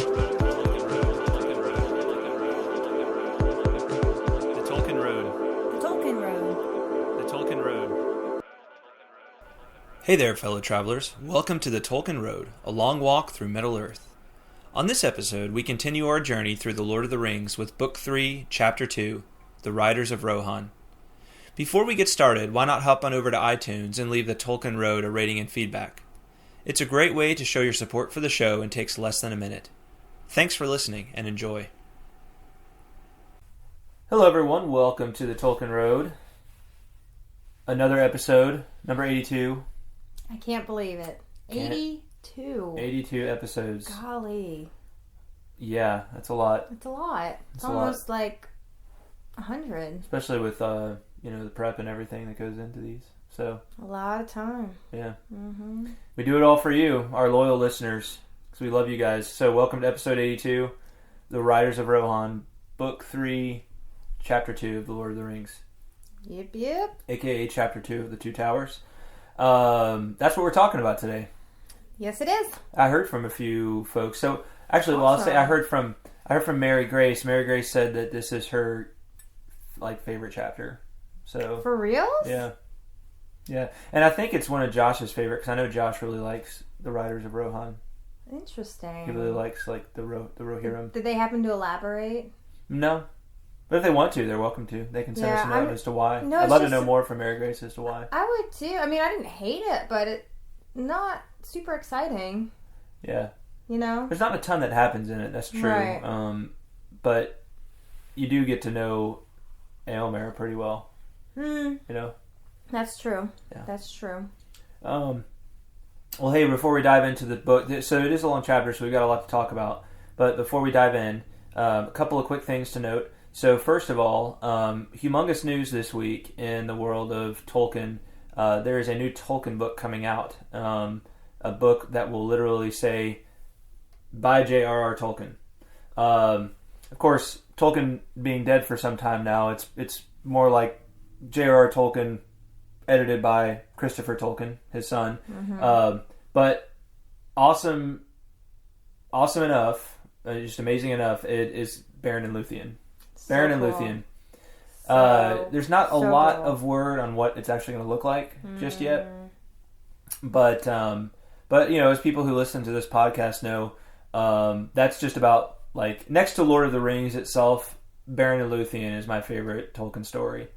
The Tolkien Road. The Tolkien Road. The Tolkien Road. Hey there, fellow travelers. Welcome to the Tolkien Road, a long walk through Middle-earth. On this episode, we continue our journey through The Lord of the Rings with Book 3, Chapter 2, The Riders of Rohan. Before we get started, why not hop on over to iTunes and leave the Tolkien Road a rating and feedback? It's a great way to show your support for the show and takes less than a minute. Thanks for listening and enjoy. Hello everyone, welcome to the Tolkien Road. Another episode, number 82. I can't believe it. 82. 82 episodes. Golly. Yeah, that's a lot. It's a lot. It's a almost like 100. Especially with, the prep and everything that goes into these. So A lot of time. yeah. Mm-hmm. We do it all for you, our loyal listeners, because we love you guys. So welcome to episode 82, The Riders of Rohan, Book 3, Chapter 2 of The Lord of the Rings. Yep. A.k.a. Chapter 2 of The Two Towers. That's what we're talking about today. Yes, it is. I heard from a few folks. So actually, Awesome. well, I'll say I heard from Mary Grace. Mary Grace said that this is her favorite chapter. So For real? yeah, and I think it's one of Josh's favorite because I know Josh really likes the Riders of Rohan. Interesting. He really likes the Rohirrim. Did they happen to elaborate? No, but if they want to, they're welcome to. They can send us a note as to why. No, I'd it's love to just- know more from Mary Grace as to why. I would too. I mean, I didn't hate it, but it's not super exciting. Yeah, You know? there's not a ton that happens in it. That's true. Right. But you do get to know Éomer pretty well. You know. That's true. Yeah. That's true. Well, hey, before we dive into the book, so it is a long chapter, so we've got a lot to talk about. But before we dive in, a couple of quick things to note. So first of all, humongous news this week in the world of Tolkien. There is a new Tolkien book coming out. A book that will literally say, by J.R.R. Tolkien. Of course, Tolkien being dead for some time now, it's more like J.R.R. Tolkien, edited by Christopher Tolkien, his son. But awesome enough, just amazing enough, it is Beren and Luthien. So Beren and cool. Luthien. There's not a lot cool. of word on what it's actually going to look like just yet. But as people who listen to this podcast know, that's just about, next to Lord of the Rings itself, Beren and Luthien is my favorite Tolkien story.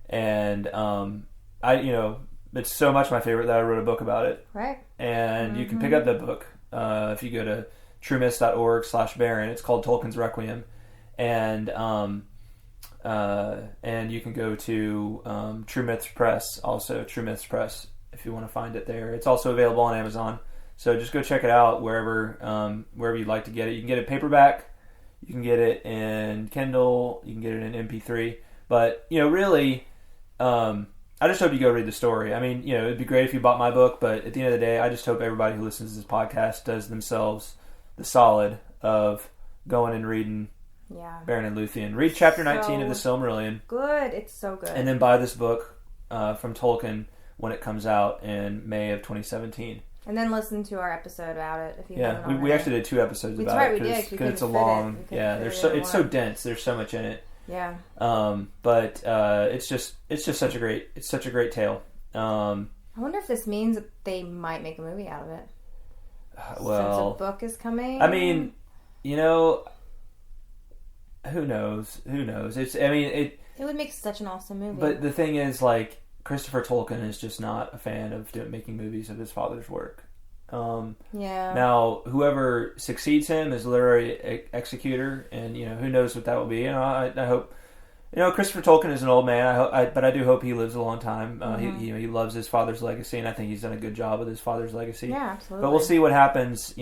And it's so much my favorite that I wrote a book about it. Right. And you can pick up that book if you go to truemyths.org/Beren. It's called Tolkien's Requiem. And you can go to True Myths Press, also True Myths Press, if you want to find it there. It's also available on Amazon. So just go check it out wherever you'd like to get it. You can get it paperback. You can get it in Kindle. You can get it in MP3. But, really, I just hope you go read the story. I mean, it'd be great if you bought my book, but at the end of the day, I just hope everybody who listens to this podcast does themselves the solid of going and reading Beren and Luthien. Read chapter 19 of the Silmarillion. Good. It's so good. And then buy this book from Tolkien when it comes out in May of 2017. And then listen to our episode about it if you haven't already. We actually did 2 episodes That's about right, it we did, because it's a long. It's so dense. There's so much in it. Yeah. But it's just such a great tale. I wonder if this means that they might make a movie out of it. Well, since a book is coming. I mean, who knows? It would make such an awesome movie. But the thing is, Christopher Tolkien is just not a fan of making movies of his father's work. Now, whoever succeeds him as literary executor, and who knows what that will be. I hope. Christopher Tolkien is an old man. But I do hope he lives a long time. He loves his father's legacy, and I think he's done a good job with his father's legacy. Yeah, absolutely. But we'll see what happens.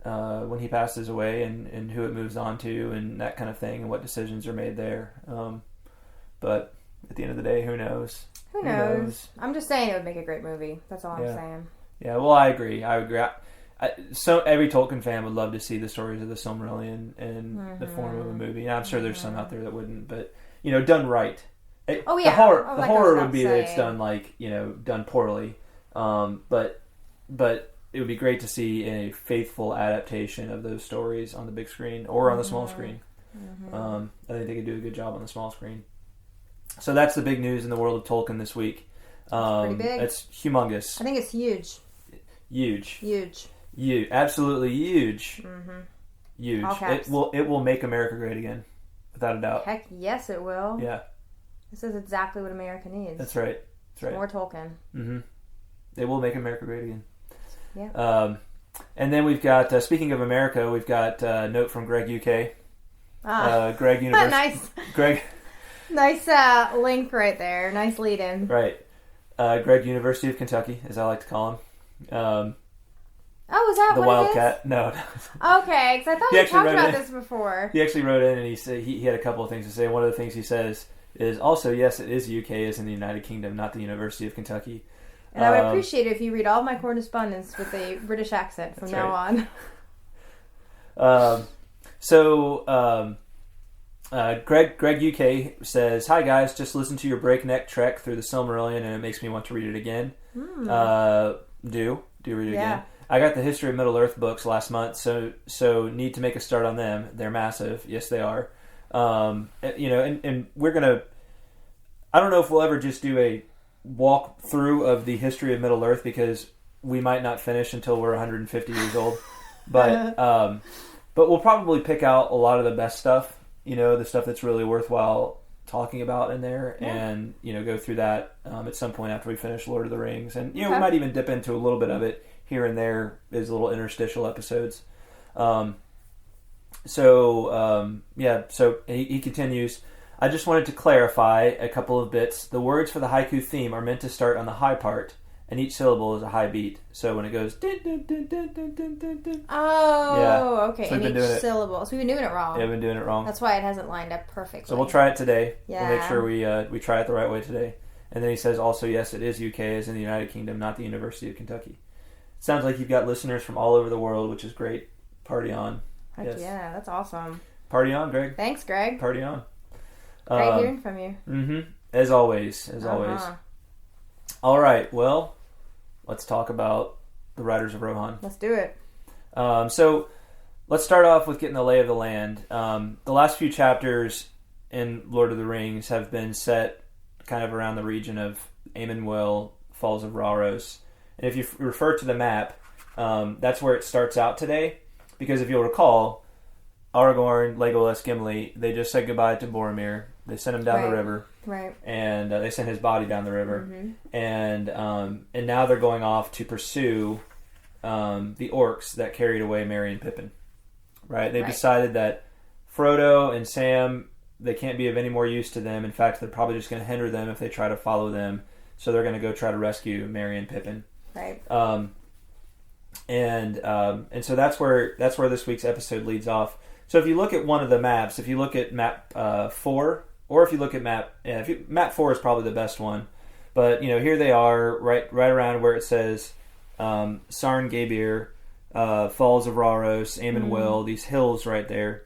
when he passes away, and who it moves on to, and that kind of thing, and what decisions are made there. But at the end of the day, who knows? Who knows? I'm just saying it would make a great movie. That's all I'm saying. Yeah, well, I agree. So every Tolkien fan would love to see the stories of the Silmarillion in the form of a movie. And I'm sure there's some out there that wouldn't, but done right. The horror would be that it's done done poorly. But it would be great to see a faithful adaptation of those stories on the big screen or on the small screen. I think they could do a good job on the small screen. So that's the big news in the world of Tolkien this week. Pretty big. It's humongous. I think it's huge. Huge. Absolutely huge. Huge. All caps. It will make America great again, without a doubt. Heck yes, it will. Yeah. This is exactly what America needs. That's right. More Tolkien. It will make America great again. Yeah. And then we've got, speaking of America, we've got a note from Greg UK. Greg University. Nice. Greg. Nice link right there. Nice lead in. Right. Greg University of Kentucky, as I like to call him. Is that the what Wildcat? it is? No. Okay, because I thought we talked about this before. He actually wrote in, and he said he had a couple of things to say. One of the things he says is also, yes, it is UK, is in the United Kingdom, not the University of Kentucky. And I would appreciate it if you read all my correspondence with a British accent from now on. Greg UK says, "Hi guys, just listen to your breakneck trek through the Silmarillion, and it makes me want to read it again. Do read it again. I got the History of Middle Earth books last month, so need to make a start on them. They're massive. Yes, they are. And we're gonna. I don't know if we'll ever just do a walk through of the history of Middle Earth, because we might not finish until we're 150 years old. But we'll probably pick out a lot of the best stuff. The stuff that's really worthwhile talking about in there, and go through that at some point after we finish Lord of the Rings, and we might even dip into a little bit of it here and there as little interstitial episodes. So he continues. I just wanted to clarify a couple of bits. The words for the haiku theme are meant to start on the high part, and each syllable is a high beat. So when it goes... okay. So and each syllable. So we've been doing it wrong. Yeah, we've been doing it wrong. That's why it hasn't lined up perfectly. So we'll try it today. Yeah. We'll make sure we try it the right way today. And then he says also, yes, it is UK, as in the United Kingdom, not the University of Kentucky. It sounds like you've got listeners from all over the world, which is great. Party on. Heck yes. Yeah, that's awesome. Party on, Greg. Thanks, Greg. Party on. Great hearing from you. As always. All right, well, let's talk about the Riders of Rohan. Let's do it. So let's start off with getting the lay of the land. The last few chapters in Lord of the Rings have been set kind of around the region of Éomer, Falls of Rauros. And if you refer to the map, that's where it starts out today. Because if you'll recall, Aragorn, Legolas, Gimli, they just said goodbye to Boromir. They sent him down the river. Right. And they sent his body down the river. And now they're going off to pursue the orcs that carried away Merry and Pippin. Right? They've decided that Frodo and Sam, they can't be of any more use to them. In fact, they're probably just going to hinder them if they try to follow them. So they're going to go try to rescue Merry and Pippin. Right. And so that's where this week's episode leads off. So if you look at one of the maps, if you look at map 4, or if you look at map 4 is probably the best one. But here they are, right around where it says Sarn Gabir, Falls of Rauros, Éomer, these hills right there.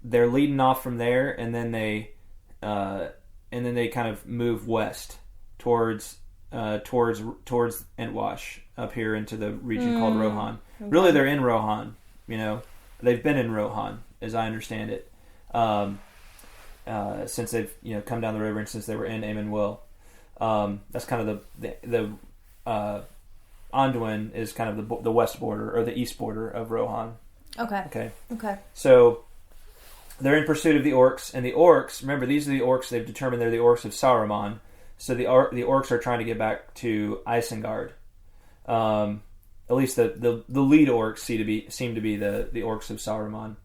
They're leading off from there, and then they kind of move west towards Entwash, up here into the region called Rohan. Okay. Really, they're in Rohan. They've been in Rohan, as I understand it, since they've come down the river and since they were in Éomer. That's kind of the Anduin is kind of the west border or the east border of Rohan. Okay. So they're in pursuit of the orcs, and the orcs. Remember, these are the orcs. They've determined they're the orcs of Saruman. So the orcs are trying to get back to Isengard. At least the lead orcs seem to be the orcs of Saruman,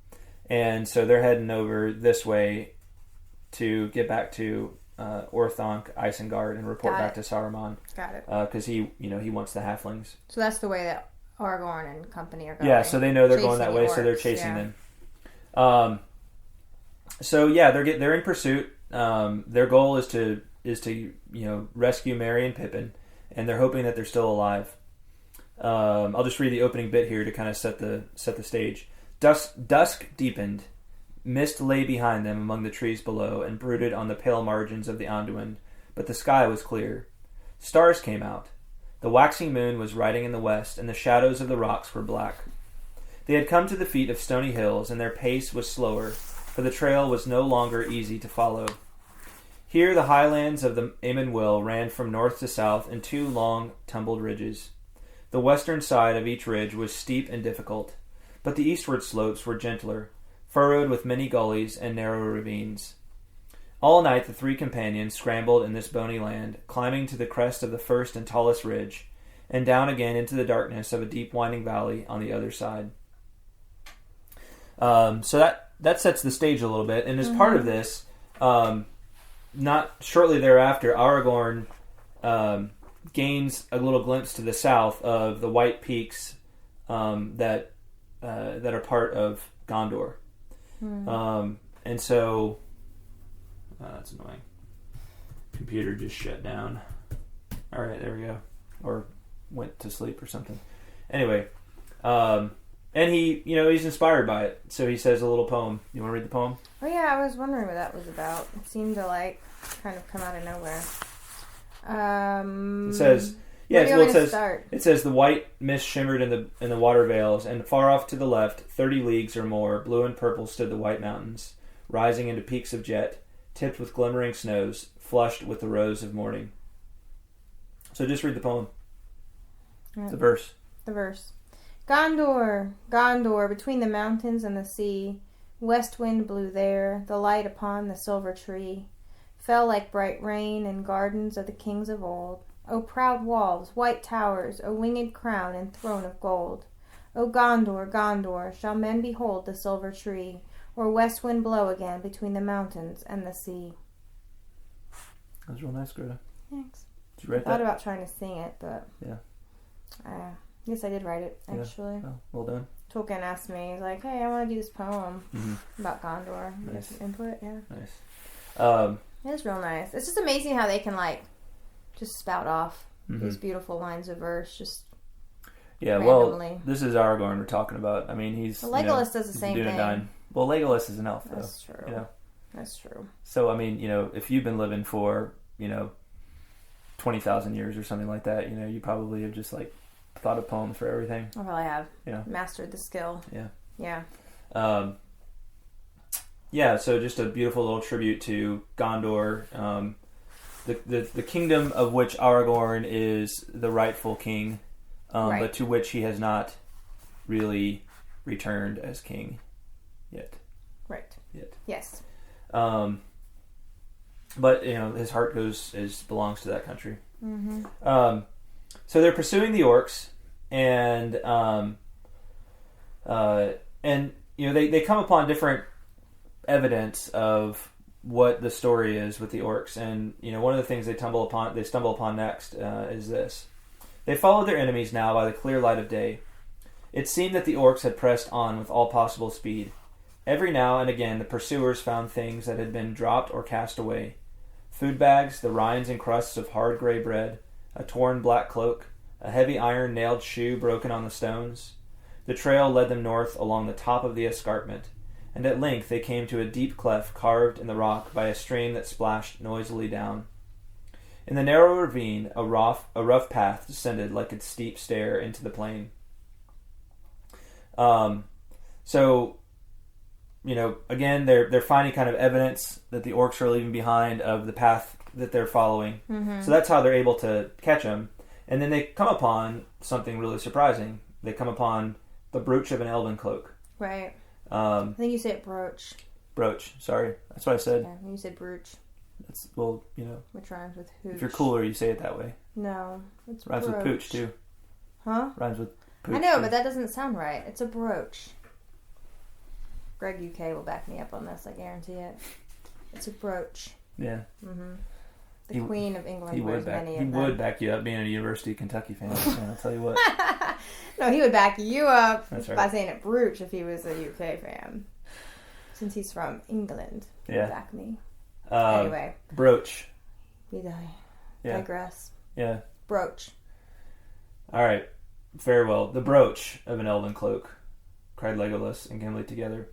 and so they're heading over this way to get back to Orthanc, Isengard, and report back to Saruman. Got it. Because he wants the halflings. So that's the way Aragorn and company are going. Yeah, so they know they're going that way, so they're chasing them. So yeah, they're in pursuit. Their goal is to rescue Merry and Pippin, and they're hoping that they're still alive. I'll just read the opening bit here to kind of set the stage. Dusk deepened. Mist lay behind them among the trees below and brooded on the pale margins of the Anduin, but the sky was clear. Stars came out. The waxing moon was riding in the west, and the shadows of the rocks were black. They had come to the feet of stony hills, and their pace was slower, for the trail was no longer easy to follow. Here the highlands of the Eamon ran from north to south in two long, tumbled ridges. The western side of each ridge was steep and difficult, but the eastward slopes were gentler, furrowed with many gullies and narrow ravines. All night the three companions scrambled in this bony land, climbing to the crest of the first and tallest ridge, and down again into the darkness of a deep winding valley on the other side. So that sets the stage a little bit, and as part of this, not shortly thereafter, Aragorn gains a little glimpse to the south of the white peaks that are part of Gondor. And so that's annoying. Computer just shut down. All right, there we go. Or went to sleep or something. Anyway, and he's inspired by it. So he says a little poem. You want to read the poem? Oh yeah, I was wondering what that was about. It seemed to kind of come out of nowhere. It says, it says the white mist shimmered in the water veils, and far off to the left, 30 leagues or more, blue and purple stood the white mountains, rising into peaks of jet, tipped with glimmering snows, flushed with the rose of morning. So just read the poem. Right. The verse. Gondor, Gondor, between the mountains and the sea, west wind blew there, the light upon the silver tree fell like bright rain in gardens of the kings of old. O proud walls, white towers, O winged crown and throne of gold. O Gondor, Gondor, shall men behold the silver tree, or west wind blow again between the mountains and the sea? That was real nice, Greta. Thanks. Did you write I thought about trying to sing it, but yeah. Yes, I did write it, actually. Yeah. Oh, well done. Tolkien asked me, he's like, hey, I want to do this poem about Gondor. You have some input? Yeah. Nice. It's real nice. It's just amazing how they can, just spout off these beautiful lines of verse, just randomly. Well, this is Aragorn we're talking about. I mean, he's... Legolas does the same thing. Well, Legolas is an elf, though. That's true. That's true. So, I mean, if you've been living for, 20,000 years or something like that, you probably have just, thought of poems for everything. I probably have. Mastered the skill. Yeah. Yeah. So just a beautiful little tribute to Gondor, the kingdom of which Aragorn is the rightful king, but to which he has not really returned as king yet. Right. Yet. Yes. But his heart belongs to that country. So they're pursuing the orcs, and they come upon different evidence of what the story is with the orcs, and one of the things they stumble upon next is this: they followed their enemies now by the clear light of day. It seemed that the orcs had pressed on with all possible speed. Every now and again, the pursuers found things that had been dropped or cast away: food bags, the rinds and crusts of hard gray bread, a torn black cloak, a heavy iron nailed shoe broken on the stones. The trail led them north along the top of the escarpment, and at length they came to a deep cleft carved in the rock by a stream that splashed noisily down. In the narrow ravine, a rough path descended like a steep stair into the plain. So, again, they're finding kind of evidence that the orcs are leaving behind of the path that they're following. So that's how they're able to catch them. And then they come upon something really surprising. They come upon the brooch of an elven cloak. Right. I think you said brooch. Brooch, sorry. That's what I said. Yeah, you said brooch. That's, which rhymes with hooch. If you're cooler, you say it that way. No, it's rhymes brooch. With pooch, too. Huh? Rhymes with pooch. I know, but that doesn't sound right. It's a brooch. Greg UK will back me up on this, I guarantee it. It's a brooch. Yeah. The Queen of England he wears would back, many he of them. would back you up being a University of Kentucky fan. I'll tell you what. No, he would back you up That's right. by saying it brooch if he was a UK fan. Since he's from England. He would back me. Anyway. Brooch. We digress. Yeah. Brooch. All right. Very well. The brooch of an elven cloak, cried Legolas and Gimli together.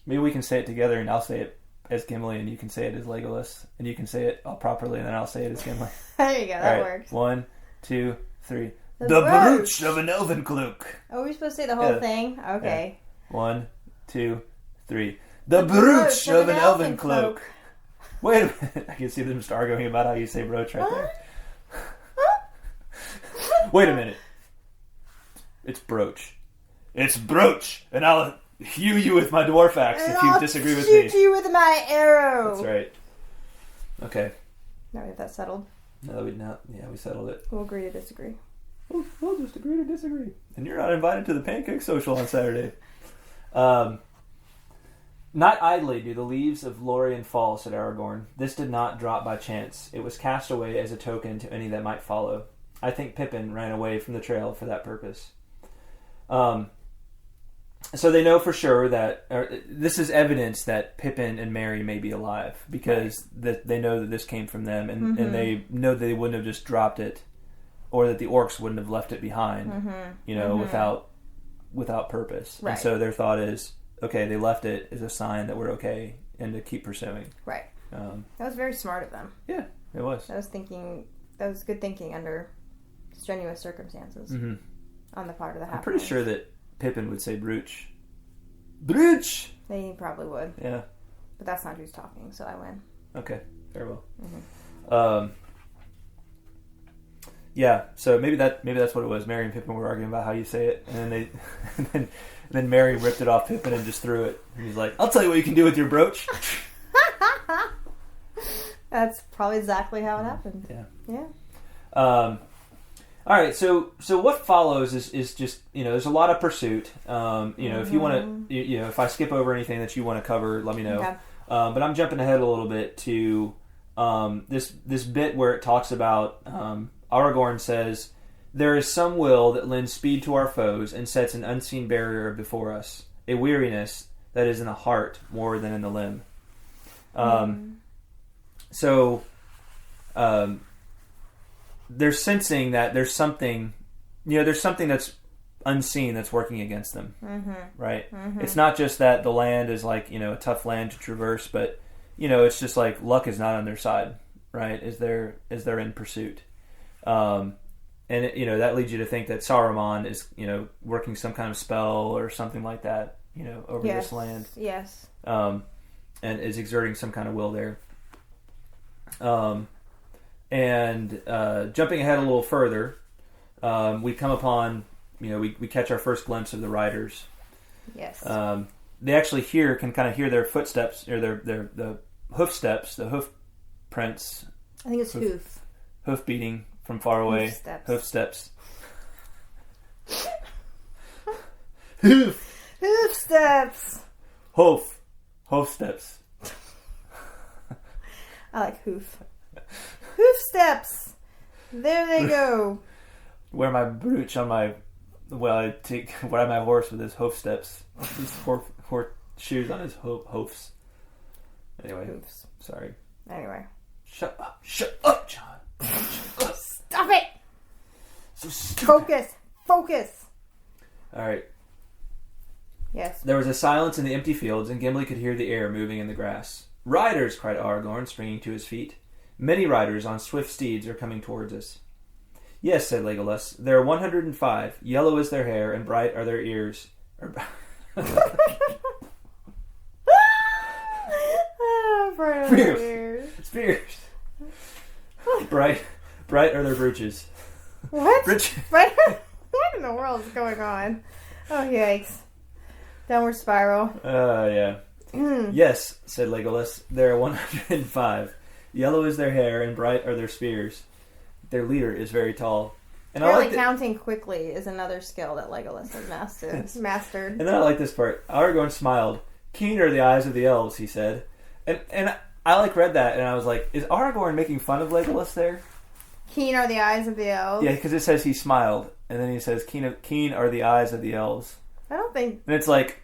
Maybe we can say it together and I'll say it as Gimli and you can say it as Legolas and you can say it all properly and then I'll say it as Gimli. There you go, that works. 1, 2, 3. The brooch of an elven cloak. Oh, we're supposed to say the whole thing? Okay. 1, 2, 3. The brooch of an elven cloak. Wait a minute. I can see them just arguing about how you say brooch right there. Wait a minute. It's brooch. It's brooch. And I'll hew you with my dwarf axe if you disagree with me. I'll shoot you with my arrow. That's right. Okay. Now we have that settled. We settled it. We'll agree to disagree. We'll just agree to disagree. And you're not invited to the pancake social on Saturday. Not idly do the leaves of Lorien fall, said Aragorn. This did not drop by chance. It was cast away as a token to any that might follow. I think Pippin ran away from the trail for that purpose. So they know for sure that this is evidence that Pippin and Merry may be alive because they know that this came from them and they know that they wouldn't have just dropped it or that the orcs wouldn't have left it behind, without purpose. Right. And so their thought is, okay, they left it as a sign that we're okay and to keep pursuing. Right. That was very smart of them. Yeah, it was. That was good thinking under strenuous circumstances on the part of the half. I'm pretty sure that Pippin would say brooch. Brooch! He probably would. Yeah. But that's not who's talking, so I win. Okay, very well. Yeah, so maybe that's what it was. Merry and Pippin were arguing about how you say it, and then Merry ripped it off Pippin and just threw it. And he's like, "I'll tell you what you can do with your brooch." That's probably exactly how it happened. Yeah. All right, so what follows is just, there's a lot of pursuit. If you want to, if I skip over anything that you want to cover, let me know. Okay. But I'm jumping ahead a little bit to this bit where it talks about Aragorn says, "There is some will that lends speed to our foes and sets an unseen barrier before us, a weariness that is in the heart more than in the limb." So they're sensing that there's something that's unseen that's working against them, right? It's not just that the land is like, a tough land to traverse, but, it's just like luck is not on their side, right? As they're in pursuit. And, that leads you to think that Saruman is, working some kind of spell or something like that, over this land. Yes. And is exerting some kind of will there. And jumping ahead a little further, we come upon, we catch our first glimpse of the riders. Yes. They actually can kind of hear their footsteps, or the hoof steps, the hoof prints. I think it's hoof. Hoof beating from far away. Hoof steps. Hoof steps. Hoof. Hoof steps. Hoof. Hoof steps. I like hoof. Hoof steps. There they go. Wear my brooch on my... Well, I ride my horse with his hoof steps. His horse shoes on his hoofs. Anyway. Hoofs. Sorry. Anyway. Shut up, John. Stop it! So stupid. Focus! Alright. Yes. There was a silence in the empty fields, and Gimli could hear the air moving in the grass. "Riders!" cried Aragorn, springing to his feet. "Many riders on swift steeds are coming towards us." "Yes," said Legolas. "There are 105. Yellow is their hair, and bright are their ears." Spears. Bright are their brooches. What? What in the world is going on? Oh, yikes. Downward spiral. Yeah. "Yes," said Legolas. "There are 105. Yellow is their hair, and bright are their spears. Their leader is very tall." And apparently counting quickly is another skill that Legolas has mastered. And then I like this part. Aragorn smiled. "Keen are the eyes of the elves," he said. And I read that and I was like, is Aragorn making fun of Legolas there? Keen are the eyes of the elves. Yeah, because it says he smiled, and then he says, keen are the eyes of the elves. I don't think... And it's like,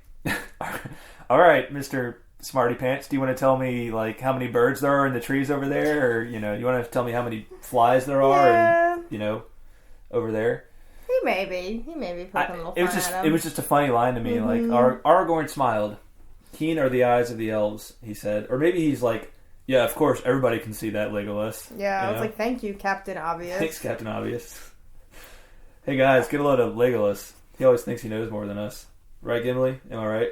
all right, Mr. Smarty Pants, do you want to tell me, like, how many birds there are in the trees over there? Or, you want to tell me how many flies there are, and, over there? He may be poking a little fun at him. It was just a funny line to me. Mm-hmm. Like, Aragorn smiled. Keen are the eyes of the elves, he said. Or maybe he's like, yeah, of course, everybody can see that, Legolas. Yeah, I was like, thank you, Captain Obvious. Thanks, Captain Obvious. Hey, guys, get a load of Legolas. He always thinks he knows more than us. Right, Gimli? Am I right?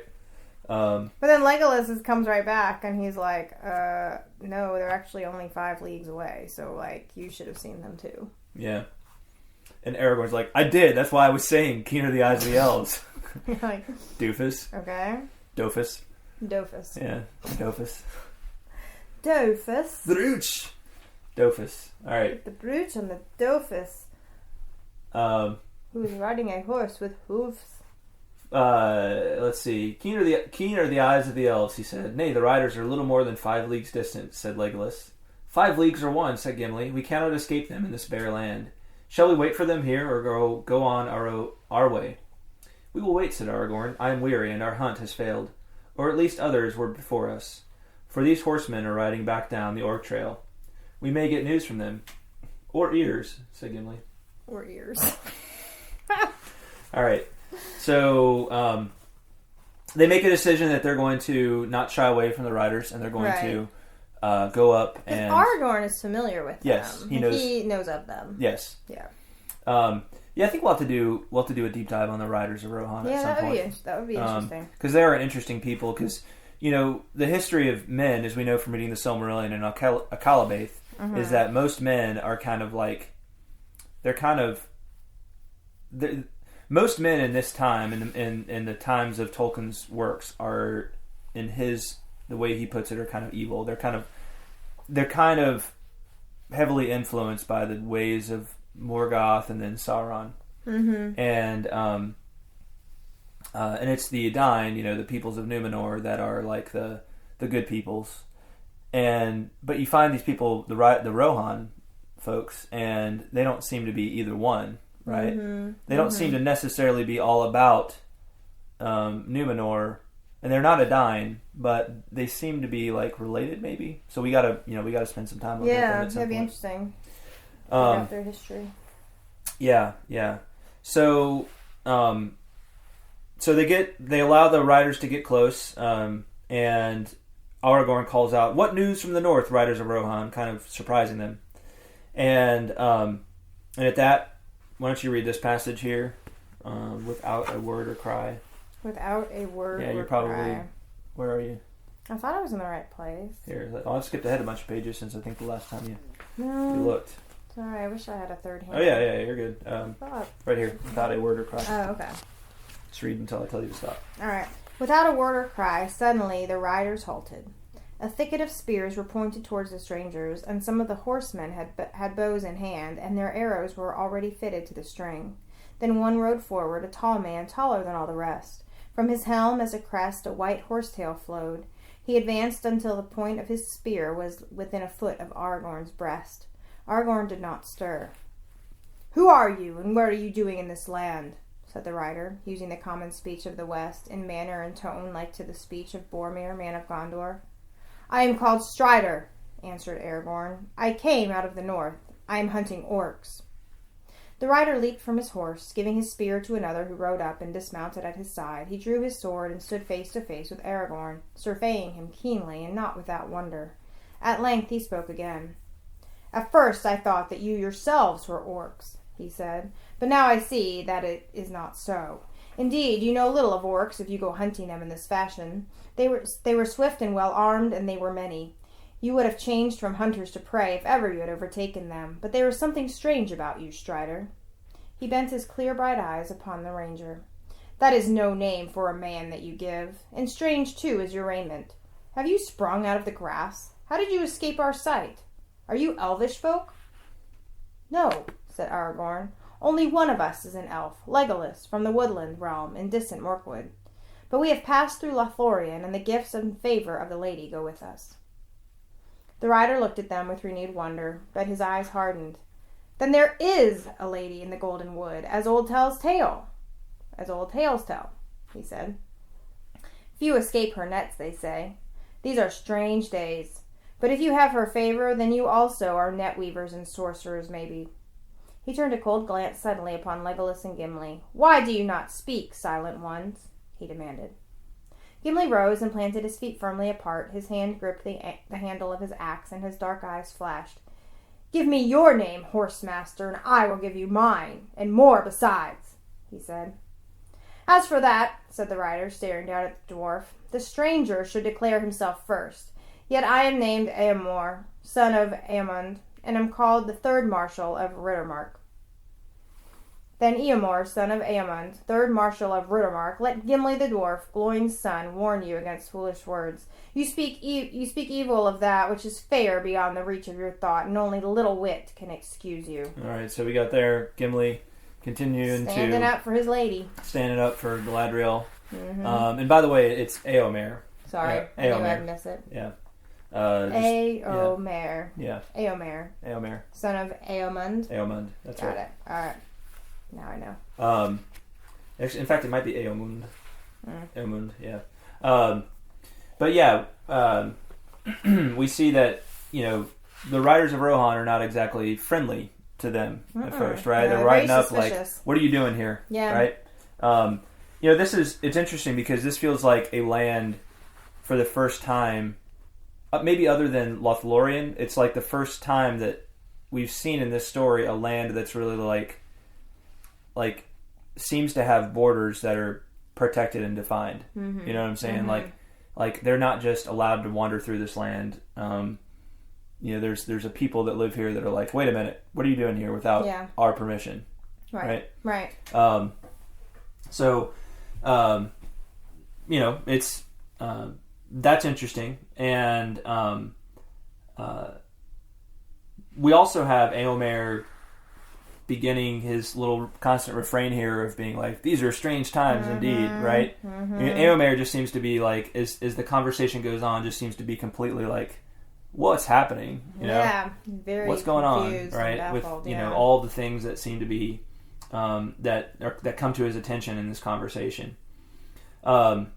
But then Legolas comes right back, and he's like, no, they're actually only 5 leagues away, so, like, you should have seen them, too. Yeah. And Aragorn's like, I did. That's why I was saying, keen are the eyes of the elves. Like, Doofus. Okay. Dofus. Yeah, Dofus. Dofus. Brooch. Dofus. All right. The brooch and the Dofus. Who's riding a horse with hoofs? Let's see. Keen are the eyes of the elves, he said. Nay, the riders are little more than 5 leagues distant, said Legolas. 5 leagues or 1, said Gimli. We cannot escape them in this bare land. Shall we wait for them here, or go on our way? We will wait, said Aragorn. I am weary, and our hunt has failed. Or at least others were before us. For these horsemen are riding back down the Orc Trail. We may get news from them. Or ears, said Gimli. Or ears. All right. So they make a decision that they're going to not shy away from the riders, and they're going to go up. And Aragorn is familiar with them. Yes, he knows of them. Yes. Yeah. Yeah, I think we'll have to do a deep dive on the Riders of Rohan at some point. That would be interesting. Because they are an interesting people. Because the history of men, as we know from reading the Silmarillion and Akalabaith, is that most men are kind of like most men in this time in the times of Tolkien's works are, the way he puts it, are kind of evil. They're kind of heavily influenced by the ways of Morgoth and then Sauron, and it's the Edain, the peoples of Numenor, that are like the good peoples, but you find these people, the Rohan folks, and they don't seem to be either one, right? They don't seem to necessarily be all about Numenor, and they're not Edain, but they seem to be like related, maybe. So we gotta spend some time looking at them at some that'd be point. interesting. About their history. Yeah. So, they allow the riders to get close, and Aragorn calls out, "What news from the north, Riders of Rohan?" kind of surprising them. And at that, why don't you read this passage here, without a word or cry? Without a word. Yeah, you're probably. Cry. Where are you? I thought I was in the right place. Here, I've skipped ahead a bunch of pages since I think the last time you looked. Sorry, I wish I had a third hand. Oh, yeah, you're good. Right here, without a word or cry. Oh, okay. Just read until I tell you to stop. Alright. Without a word or cry, suddenly the riders halted. A thicket of spears were pointed towards the strangers, and some of the horsemen had bows in hand, and their arrows were already fitted to the string. Then one rode forward, a tall man, taller than all the rest. From his helm as a crest, a white horsetail flowed. He advanced until the point of his spear was within a foot of Aragorn's breast. Aragorn did not stir. "Who are you, and what are you doing in this land?" said the rider, using the common speech of the West, in manner and tone like to the speech of Boromir, man of Gondor. "I am called Strider," answered Aragorn. "I came out of the north. I am hunting orcs." The rider leaped from his horse, giving his spear to another who rode up and dismounted at his side. He drew his sword and stood face to face with Aragorn, surveying him keenly and not without wonder. At length he spoke again. "At first I thought that you yourselves were orcs," he said, "but now I see that it is not so. Indeed, you know little of orcs if you go hunting them in this fashion. They were swift and well armed, and they were many. You would have changed from hunters to prey if ever you had overtaken them, but there is something strange about you, Strider." He bent his clear bright eyes upon the ranger. "That is no name for a man that you give, and strange too is your raiment. Have you sprung out of the grass? How did you escape our sight? Are you elvish folk?" "No," said Aragorn. "Only one of us is an elf, Legolas, from the woodland realm in distant Mirkwood. But we have passed through Lothlorien, and the gifts and favor of the lady go with us." The rider looked at them with renewed wonder, but his eyes hardened. "Then there is a lady in the Golden Wood, as old tales tell," he said. "Few escape her nets, they say. These are strange days. But if you have her favor, then you also are net weavers and sorcerers, maybe." He turned a cold glance suddenly upon Legolas and Gimli. "Why do you not speak, silent ones?" he demanded. Gimli rose and planted his feet firmly apart. His hand gripped the handle of his axe, and his dark eyes flashed. "Give me your name, Horsemaster, and I will give you mine, and more besides," he said. "As for that," said the rider, staring down at the dwarf, "the stranger should declare himself first. Yet I am named Éomer, son of Eamund, and am called the third Marshal of Riddermark." Then Éomer, son of Eamund, third Marshal of Riddermark, let Gimli the dwarf, Gloin's son, warn you against foolish words. You speak evil of that which is fair beyond the reach of your thought, and only little wit can excuse you. All right, so we got there Gimli continuing standing up for his lady, standing up for Galadriel. Mm-hmm. And by the way, it's Éomer. Sorry, I knew I'd miss it. Yeah. Éomer. Yeah. Éomer. Son of Eamund. Eamund. That's right. Got it. All right. Now I know. Actually, in fact, it might be Éomund. Éomund, yeah. But yeah, we see that, the Riders of Rohan are not exactly friendly to them at first, right? They're riding up suspicious. Like, what are you doing here? Yeah. Right? It's interesting because this feels like a land for the first time, maybe other than Lothlorien, it's like the first time that we've seen in this story a land that's really like seems to have borders that are protected and defined. Mm-hmm. You know what I'm saying? Mm-hmm. Like they're not just allowed to wander through this land. There's a people that live here that are like, wait a minute, what are you doing here without our permission? Right. It's that's interesting, and we also have Éomer beginning his little constant refrain here of being like, these are strange times indeed, right? Mm-hmm. Éomer just seems to be like, as the conversation goes on, just seems to be completely like, what's happening? Very what's going on, right? Baffled, with all the things that seem to be that come to his attention in this conversation. Of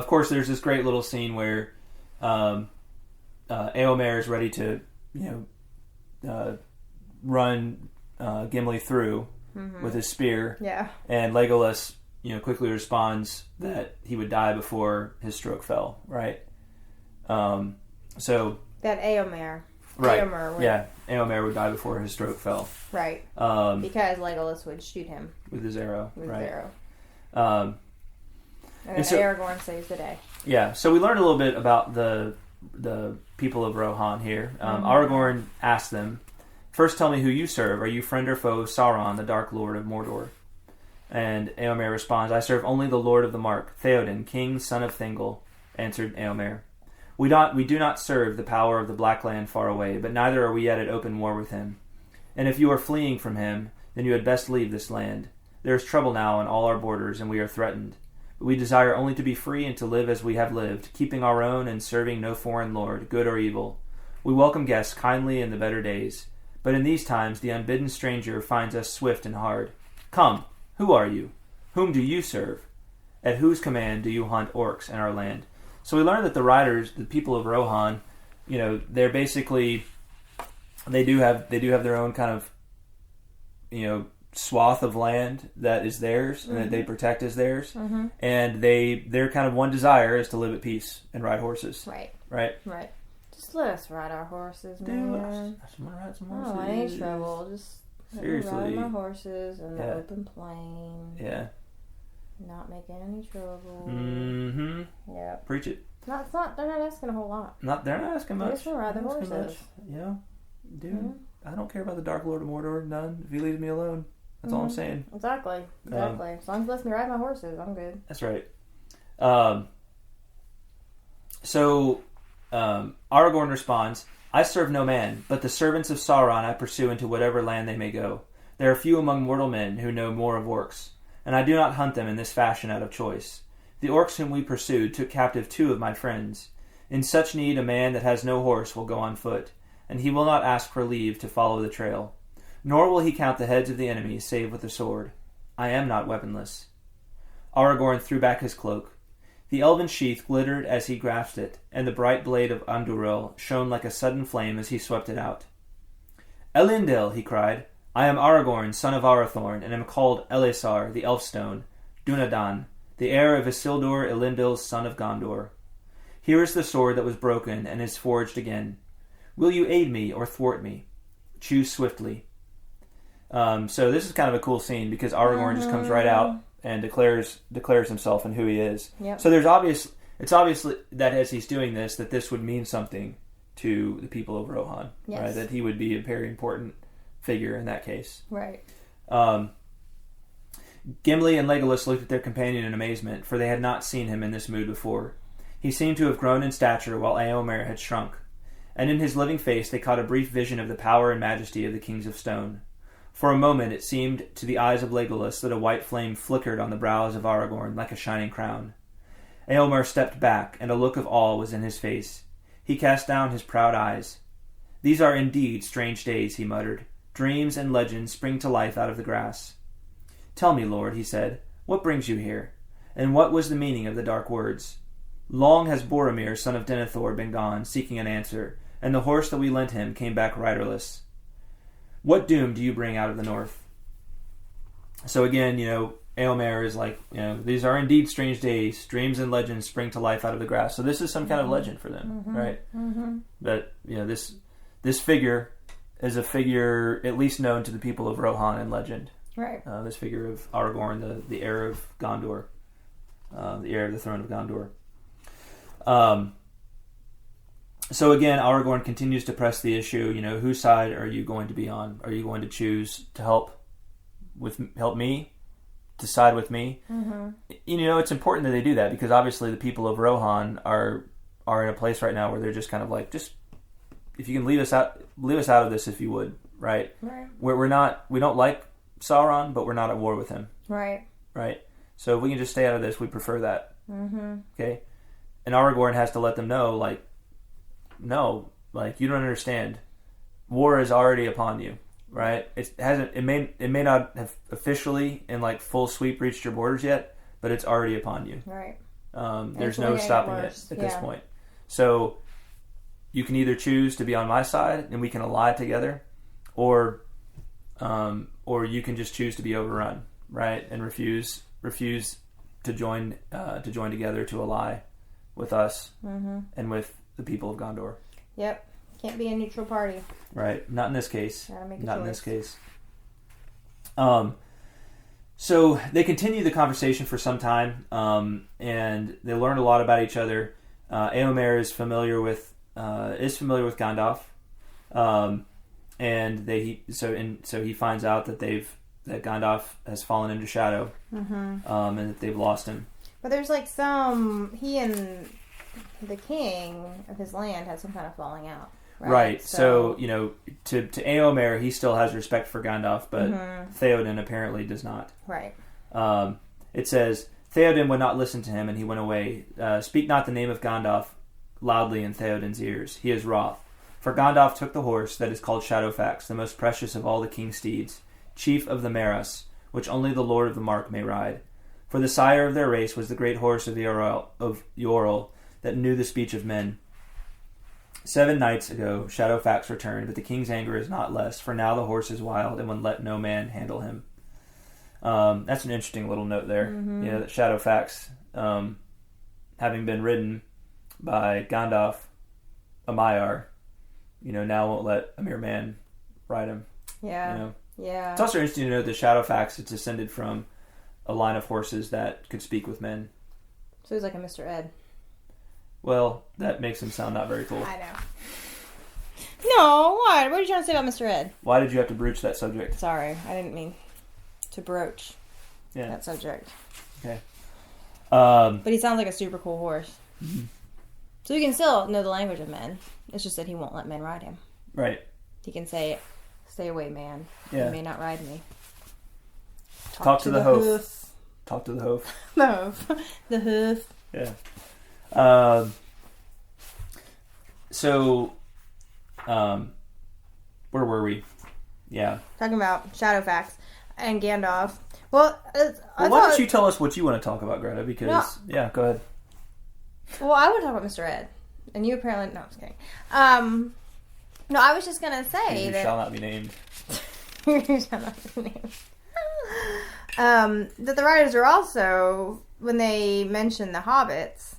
course, there's this great little scene where Éomer is ready to run Gimli through with his spear. Yeah. And Legolas, quickly responds that he would die before his stroke fell, right? So that Éomer. Right. Éomer would die before his stroke fell. Right. Because Legolas would shoot him with his arrow. And then Aragorn saves the day. Yeah. So we learned a little bit about the people of Rohan here. Aragorn asked them, "First tell me who you serve. Are you friend or foe Sauron, the Dark Lord of Mordor?" And Éomer responds, "I serve only the Lord of the Mark, Theoden, king, son of Thingol," answered Éomer. We do not serve the power of the Black Land far away, but neither are we yet at open war with him. And if you are fleeing from him, then you had best leave this land. There is trouble now on all our borders, and we are threatened. But we desire only to be free and to live as we have lived, keeping our own and serving no foreign lord, good or evil. We welcome guests kindly in the better days, but in these times the unbidden stranger finds us swift and hard. Come, who are you? Whom do you serve? At whose command do you hunt orcs in our land?" So we learned that the riders, the people of Rohan, they're basically, they do have their own kind of, swath of land that is theirs and that they protect as theirs, and their kind of one desire is to live at peace and ride horses. Right. Just let us ride our horses, man. Dude, I just want to ride some horses. Oh, I ain't trouble. Just seriously ride my horses in the open plain. Yeah. Not making any trouble. Mm-hmm. Yeah. Preach it. They're not asking a whole lot. They're not asking much. They just want to ride their horses. Yeah. Dude, I don't care about the Dark Lord of Mordor. None. If he leaves me alone. That's all I'm saying. Exactly. As long as he lets me ride my horses, I'm good. That's right. So Aragorn responds, "I serve no man, but the servants of Sauron I pursue into whatever land they may go. There are few among mortal men who know more of orcs, and I do not hunt them in this fashion out of choice. The orcs whom we pursued took captive 2 of my friends. In such need, a man that has no horse will go on foot, and he will not ask for leave to follow the trail. Nor will he count the heads of the enemy, save with the sword. I am not weaponless." Aragorn threw back his cloak. The elven sheath glittered as he grasped it, and the bright blade of Andúril shone like a sudden flame as he swept it out. "Elendil," he cried, "I am Aragorn, son of Arathorn, and am called Elessar, the Elfstone, Dunadan, the heir of Isildur, Elendil's son of Gondor. Here is the sword that was broken and is forged again. Will you aid me or thwart me? Choose swiftly." So this is kind of a cool scene because Aragorn just comes right out and declares himself and who he is. Yep. So it's obviously that as he's doing this, that this would mean something to the people of Rohan, Yes. right? That he would be a very important figure in that case. Right. Gimli and Legolas looked at their companion in amazement, for they had not seen him in this mood before. He seemed to have grown in stature while Éomer had shrunk, and in his living face they caught a brief vision of the power and majesty of the kings of stone. For a moment it seemed to the eyes of Legolas that a white flame flickered on the brows of Aragorn like a shining crown. Éomer stepped back, and a look of awe was in his face. He cast down his proud eyes. "These are indeed strange days," he muttered. "Dreams and legends spring to life out of the grass." "Tell me, Lord," he said, "what brings you here? And what was the meaning of the dark words? Long has Boromir, son of Denethor, been gone, seeking an answer, and the horse that we lent him came back riderless. What doom do you bring out of the north?" So again, Éomer is like, these are indeed strange days. Dreams and legends spring to life out of the grass. So this is some kind of legend for them, right? Mm-hmm. But, this figure is a figure at least known to the people of Rohan in legend. Right. This figure of Aragorn, the heir of Gondor, the heir of the throne of Gondor. So again, Aragorn continues to press the issue. Whose side are you going to be on? Are you going to choose to help me, to side with me? Mm-hmm. It's important that they do that because obviously the people of Rohan are in a place right now where they're just kind of like, just if you can leave us out of this, if you would, right? Right. We don't like Sauron, but we're not at war with him. Right. Right. So if we can just stay out of this, we prefer that. Mm-hmm. Okay. And Aragorn has to let them know, no, you don't understand. War is already upon you, right? It may not have officially in full sweep reached your borders yet, but it's already upon you. Right. There's no stopping it at this point. So you can either choose to be on my side and we can ally together, or you can just choose to be overrun, right? And refuse to join together to ally with us and with the people of Gondor. Yep. Can't be a neutral party. Right. Not in this case. Gotta make a Not choice. in this case. So they continue the conversation for some time, and they learn a lot about each other. Éomer is familiar with Gandalf, and he finds out that that Gandalf has fallen into shadow, and that they've lost him. But there's he and the king of his land had some kind of falling out. Right. So to Éomer, he still has respect for Gandalf, but Theoden apparently does not. Right. It says, Theoden would not listen to him, and he went away. Speak not the name of Gandalf loudly in Theoden's ears. He is wroth. For Gandalf took the horse that is called Shadowfax, the most precious of all the king's steeds, chief of the Meras, which only the Lord of the Mark may ride. For the sire of their race was the great horse of Eorl that knew the speech of men. 7 nights ago, Shadowfax returned, but the king's anger is not less, for now the horse is wild and would let no man handle him. That's an interesting little note there. That Shadowfax, having been ridden by Gandalf, a Maiar, now won't let a mere man ride him. Yeah. Yeah. It's also interesting to note that Shadowfax is descended from a line of horses that could speak with men. So he's like a Mr. Ed. Well, that makes him sound not very cool. I know. No, what? What are you trying to say about Mr. Ed? Why did you have to broach that subject? Sorry, I didn't mean to broach that subject. Okay. But he sounds like a super cool horse. Mm-hmm. So he can still know the language of men. It's just that he won't let men ride him. Right. He can say, "Stay away, man. Yeah. You may not ride me." Talk to the hoof. Talk to the hoof. The hoof. The hoof. Yeah. So, where were we? Yeah. Talking about Shadowfax and Gandalf. Well, why don't you tell us what you want to talk about, Greta? Because, yeah, go ahead. Well, I would talk about Mr. Ed. And you apparently... No, I'm just kidding. No, I was just going to say that... shall not be named. You shall not be named. That the writers are also, when they mention the hobbits,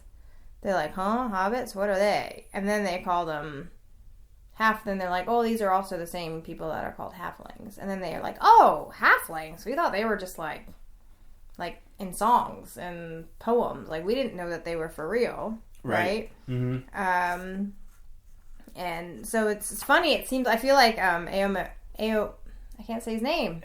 they're like, huh? Hobbits? What are they? And then they call them... Then they're like, oh, these are also the same people that are called halflings. And then they're like, oh, halflings. We thought they were just like in songs and poems. Like, we didn't know that they were for real. Right? Mm-hmm. And so it's funny. It seems, I feel like I can't say his name.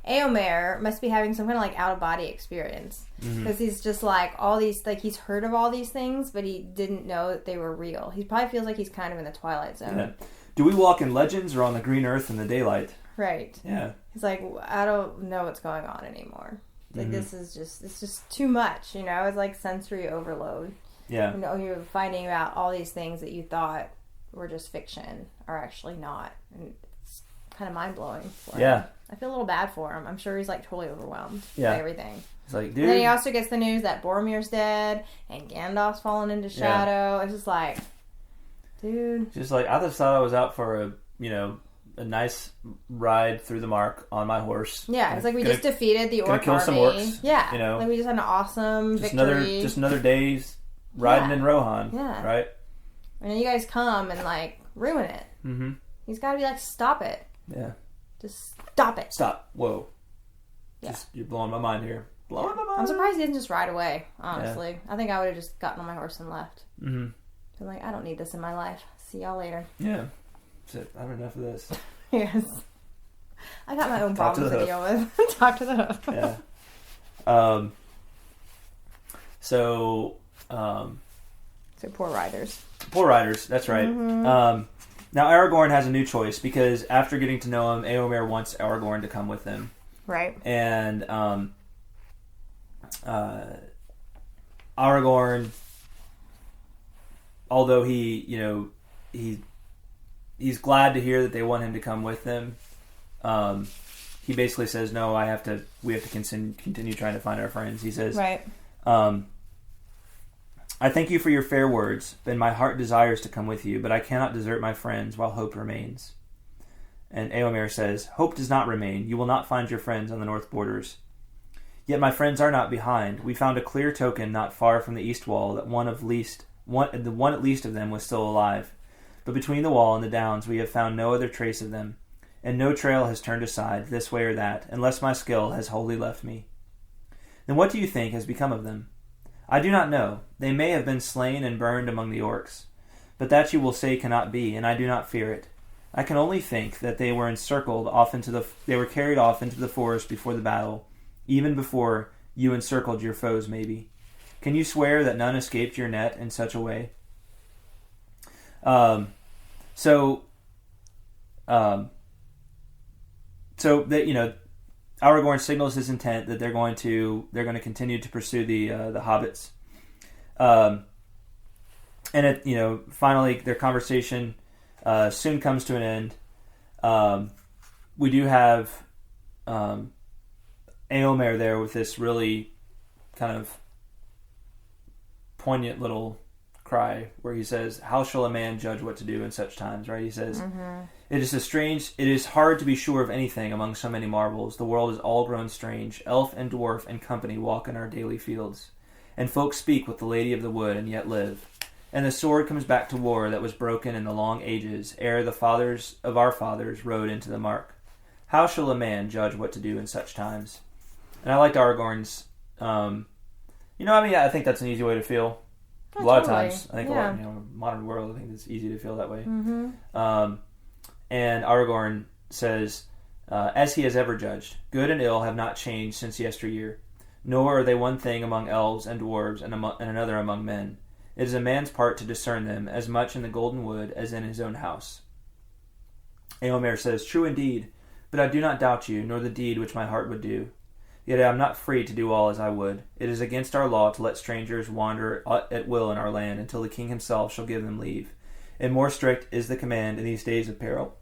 Éomer must be having some kind of like out of body experience because he's just like all these, like he's heard of all these things, but he didn't know that they were real. He probably feels like he's kind of in the Twilight Zone. Yeah. Do we walk in legends or on the green earth in the daylight? Right. Yeah. He's like, I don't know what's going on anymore. Like it's just too much, you know? It's like sensory overload. Yeah. You know, you're finding out all these things that you thought were just fiction are actually not. And it's kind of mind blowing for him. I feel a little bad for him. I'm sure he's like totally overwhelmed by everything. It's like, dude. And then he also gets the news that Boromir's dead and Gandalf's fallen into shadow. It's just like, dude. Just like, I just thought I was out for a nice ride through the mark on my horse. Yeah, it's like we just defeated the orc army. Kill some orcs. Yeah, you know, like we just had an awesome victory. Just another day's riding in Rohan. Yeah, right. And then you guys come and like ruin it. Mm-hmm. He's got to be like, stop it. Yeah. Just stop it. Stop. Whoa. Yeah. You're blowing my mind here. Blowing my mind. I'm surprised he didn't just ride away, honestly. Yeah. I think I would have just gotten on my horse and left. Mm-hmm. I'm like, I don't need this in my life. See y'all later. Yeah. That's it. I have enough of this. Yes. I got my own problems to deal with. Talk to the hoof. Yeah. So poor riders. Poor riders. That's right. Mm-hmm. Now, Aragorn has a new choice because after getting to know him, Éomer wants Aragorn to come with him. Right. And Aragorn, although he's glad to hear that they want him to come with them, he basically says, no, we have to continue trying to find our friends. He says, right. I thank you for your fair words, and my heart desires to come with you, but I cannot desert my friends while hope remains. And Éomer says, hope does not remain. You will not find your friends on the north borders. Yet my friends are not behind. We found a clear token not far from the east wall that one at least of them was still alive. But between the wall and the downs we have found no other trace of them, and no trail has turned aside, this way or that, unless my skill has wholly left me. Then what do you think has become of them? I do not know. They may have been slain and burned among the orcs. But that you will say cannot be, and I do not fear it. I can only think that they were carried off into the forest before the battle, even before you encircled your foes, maybe. Can you swear that none escaped your net in such a way? So that Aragorn signals his intent that they're going to continue to pursue the hobbits, and finally their conversation soon comes to an end. We do have Éomer there with this really kind of poignant little cry where he says, "How shall a man judge what to do in such times?" Right? He says. Mm-hmm. It is hard to be sure of anything among so many marvels. The world is all grown strange. Elf and dwarf and company walk in our daily fields. And folk speak with the Lady of the Wood and yet live. And the sword comes back to war that was broken in the long ages, ere the fathers of our fathers rode into the mark. How shall a man judge what to do in such times? And I liked Aragorn's, I think that's an easy way to feel. Oh, a lot of times. I think a lot, modern world, I think it's easy to feel that way. Mm-hmm. And Aragorn says, as he has ever judged, good and ill have not changed since yesteryear, nor are they one thing among elves and dwarves and another among men. It is a man's part to discern them, as much in the golden wood as in his own house. Éomer says, true indeed, but I do not doubt you, nor the deed which my heart would do. Yet I am not free to do all as I would. It is against our law to let strangers wander at will in our land until the king himself shall give them leave. and more strict is the command in these days of peril.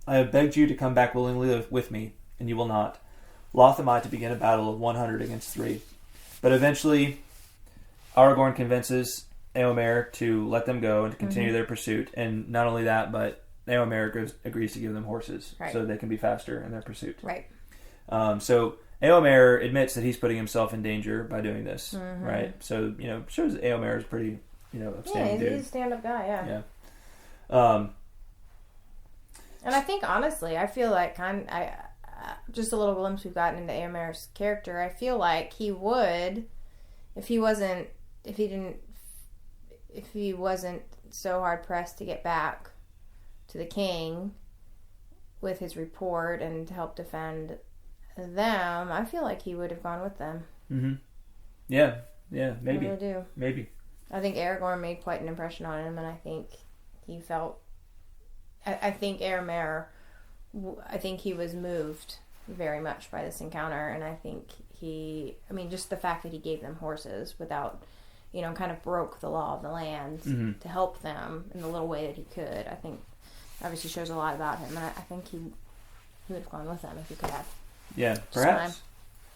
I have begged you to come back willingly with me, and you will not. Loth am I to begin a battle of 100 against 3. But eventually, Aragorn convinces Éomer to let them go and to continue their pursuit. And not only that, but Éomer agrees to give them horses so they can be faster in their pursuit. Right. So Éomer admits that he's putting himself in danger by doing this, right? So, shows that Éomer is pretty, upstanding dude. He's a stand-up guy, Yeah. And I think, honestly, I feel like just a little glimpse we've gotten into Éomer's character, I feel like he would, if he wasn't so hard-pressed to get back to the king with his report and to help defend them, I feel like he would have gone with them. Mm-hmm. Yeah, maybe. I really do. Maybe. I think Aragorn made quite an impression on him, and I think he felt... I think Éomer... I think he was moved very much by this encounter, and I think just the fact that he gave them horses without, kind of broke the law of the land to help them in the little way that he could, I think obviously shows a lot about him, and I think he would have gone with them if he could have. Yeah, perhaps.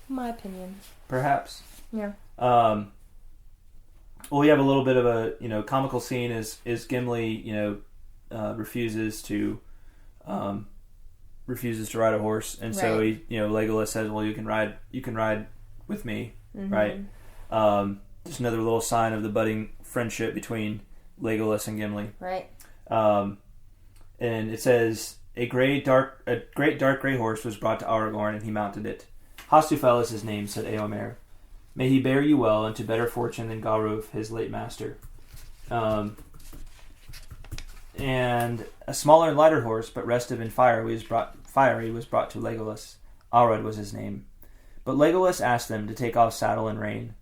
My opinion. Perhaps. Yeah. Well, we have a little bit of a, comical scene is Gimli, refuses to ride a horse, and so he, Legolas says, "Well, you can ride with me," right? Just another little sign of the budding friendship between Legolas and Gimli, right? And it says, a great dark gray horse was brought to Aragorn, and he mounted it. Hostufel is his name," said Éomer. "May he bear you well into better fortune than Garuf, his late master." And a smaller and lighter horse, but restive and fiery, was brought to Legolas. Arad was his name. But Legolas asked them to take off saddle and rein.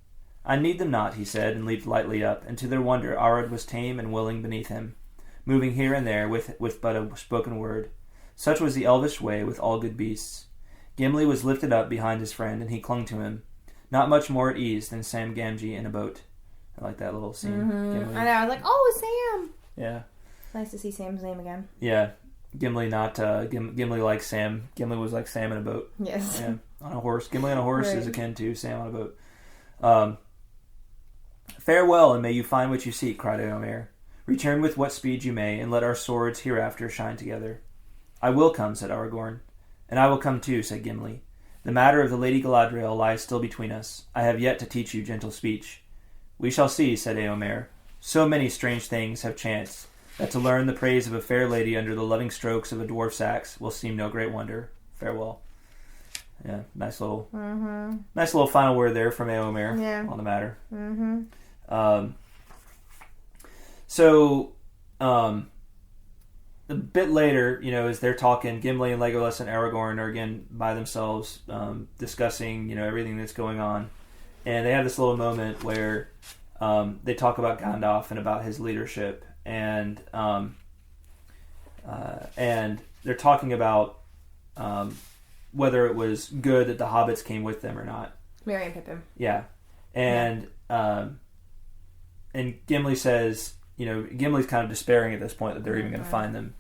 "I need them not," he said, and leaped lightly up, and to their wonder Arad was tame and willing beneath him, moving here and there with but a spoken word. Such was the elvish way with all good beasts. Gimli was lifted up behind his friend, and he clung to him, not much more at ease than Sam Gamgee in a boat. I like that little scene. Gimli. I know, I was like, oh, it's Sam! Yeah. Nice to see Sam's name again. Yeah. Gimli Gimli likes Sam. Gimli was like Sam in a boat. Yes. Yeah. On a horse. Gimli on a horse is akin to Sam on a boat. "Farewell, and may you find what you seek," cried Éomer. "Return with what speed you may, and let our swords hereafter shine together." "I will come," said Aragorn. "And I will come too," said Gimli. "The matter of the Lady Galadriel lies still between us. I have yet to teach you gentle speech." "We shall see," said Éomer. "So many strange things have chanced, that to learn the praise of a fair lady under the loving strokes of a dwarf's axe will seem no great wonder. Farewell." Yeah, nice little final word there from Éomer on the matter. A bit later, as they're talking, Gimli and Legolas and Aragorn are again by themselves, discussing, everything that's going on. And they have this little moment where they talk about Gandalf and about his leadership. And they're talking about whether it was good that the hobbits came with them or not. Merry and Pippin. Yeah. And Gimli says, Gimli's kind of despairing at this point that they're even going to find them.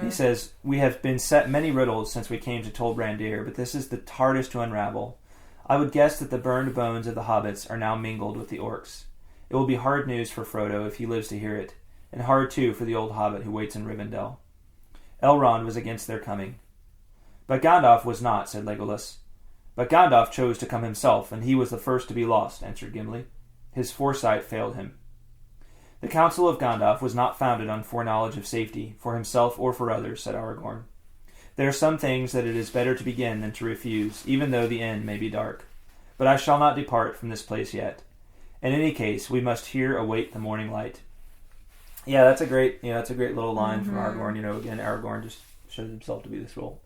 He says, "We have been set many riddles since we came to Tol Brandir, but this is the hardest to unravel. I would guess that the burned bones of the hobbits are now mingled with the orcs. It will be hard news for Frodo if he lives to hear it, and hard too for the old hobbit who waits in Rivendell. Elrond was against their coming." "But Gandalf was not," said Legolas. "But Gandalf chose to come himself, and he was the first to be lost," answered Gimli. "His foresight failed him." "The counsel of Gandalf was not founded on foreknowledge of safety, for himself or for others," said Aragorn. "There are some things that it is better to begin than to refuse, even though the end may be dark. But I shall not depart from this place yet. In any case, we must here await the morning light." Yeah, that's a great little line from Aragorn. Again, Aragorn just shows himself to be this real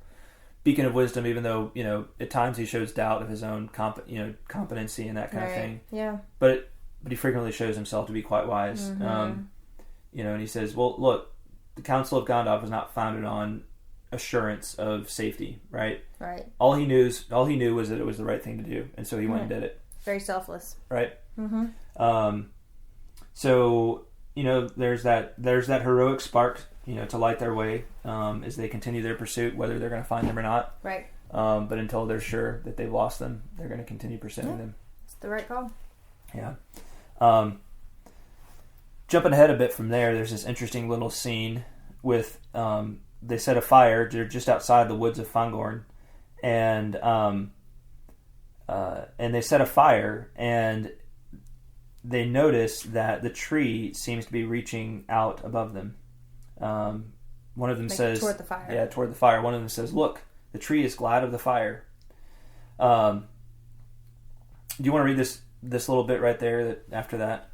beacon of wisdom, even though, at times he shows doubt of his own competency and that kind of thing. Yeah. But he frequently shows himself to be quite wise. And he says, well, look, the counsel of Gandalf was not founded on assurance of safety, right? Right. All he knew was that it was the right thing to do, and so he went and did it. Very selfless. Right. So, there's that heroic spark, to light their way as they continue their pursuit, whether they're going to find them or not. Right. But until they're sure that they've lost them, they're going to continue pursuing them. It's the right call. Yeah. Jumping ahead a bit from there, there's this interesting little scene with they set a fire. They're just outside the woods of Fangorn, and they set a fire, and they notice that the tree seems to be reaching out above them. One of them says, toward the fire. Yeah, toward the fire. One of them says, "Look, the tree is glad of the fire." Do you want to read this little bit right there? That after that,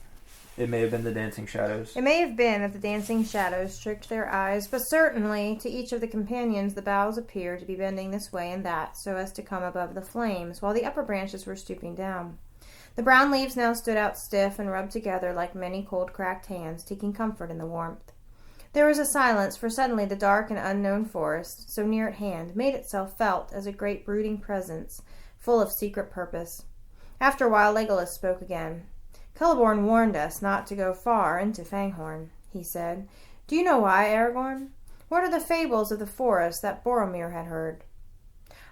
it may have been the dancing shadows. It may have been that the dancing shadows tricked their eyes, but certainly to each of the companions the boughs appeared to be bending this way and that, so as to come above the flames, while the upper branches were stooping down. The brown leaves now stood out stiff and rubbed together like many cold cracked hands, taking comfort in the warmth. There was a silence, for suddenly the dark and unknown forest, so near at hand, made itself felt as a great brooding presence, full of secret purpose. After a while Legolas spoke again. "Celeborn warned us not to go far into Fangorn," he said. "Do you know why, Aragorn? What are the fables of the forest that Boromir had heard?"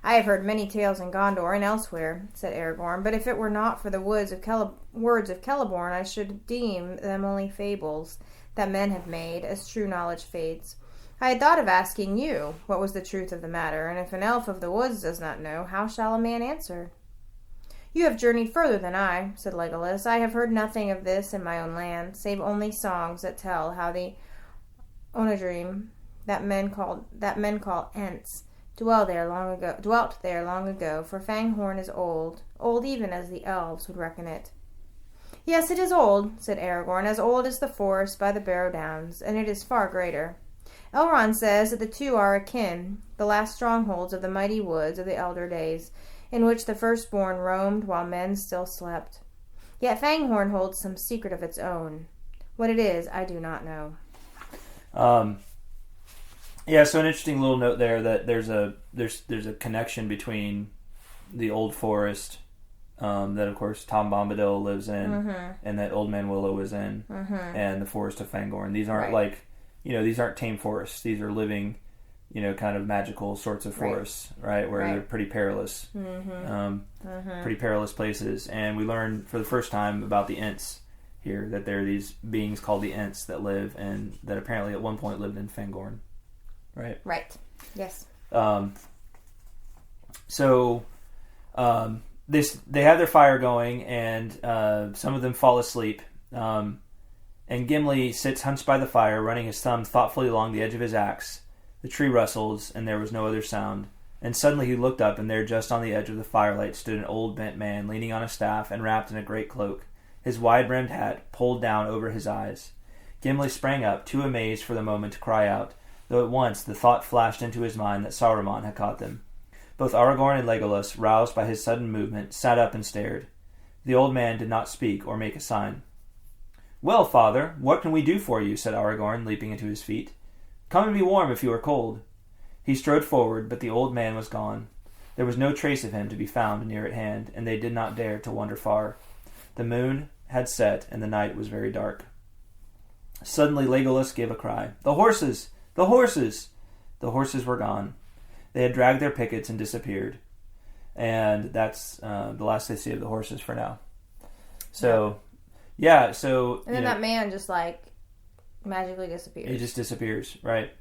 "I have heard many tales in Gondor and elsewhere," said Aragorn, "but if it were not for the words of Celeborn, I should deem them only fables that men have made, as true knowledge fades. I had thought of asking you what was the truth of the matter, and if an elf of the woods does not know, how shall a man answer?" "You have journeyed further than I," said Legolas. "I have heard nothing of this in my own land, save only songs that tell how the Onodrim, that men call Ents, dwelt there long ago, for Fangorn is old even as the elves would reckon it." "Yes, it is old," said Aragorn, "as old as the forest by the Barrow Downs, and it is far greater. Elrond says that the two are akin, the last strongholds of the mighty woods of the elder days, in which the firstborn roamed while men still slept. Yet Fangorn holds some secret of its own. What it is, I do not know." Yeah, so an interesting little note there that there's a connection between the old forest that of course Tom Bombadil lives in, and that Old Man Willow is in, and the forest of Fangorn. These aren't these aren't tame forests. These are living, kind of magical sorts of forests, right? Where they're pretty perilous, pretty perilous places. And we learn for the first time about the Ents here, that there are these beings called the Ents that live, and that apparently at one point lived in Fangorn, right? Right. Yes. They have their fire going, and some of them fall asleep. And Gimli sits hunched by the fire, running his thumb thoughtfully along the edge of his axe. The tree rustles, and there was no other sound. And suddenly he looked up, and there, just on the edge of the firelight, stood an old bent man, leaning on a staff and wrapped in a great cloak, his wide-brimmed hat pulled down over his eyes. Gimli sprang up, too amazed for the moment to cry out, though at once the thought flashed into his mind that Saruman had caught them. Both Aragorn and Legolas, roused by his sudden movement, sat up and stared. The old man did not speak or make a sign. "Well, father, what can we do for you?" said Aragorn, leaping into his feet. "Come and be warm if you are cold." He strode forward, but the old man was gone. There was no trace of him to be found near at hand, and they did not dare to wander far. The moon had set, and the night was very dark. Suddenly Legolas gave a cry. "The horses! The horses!" The horses were gone. They had dragged their pickets and disappeared. And that's the last they see of the horses for now. So, so... And then that man just, magically disappears. He just disappears, right?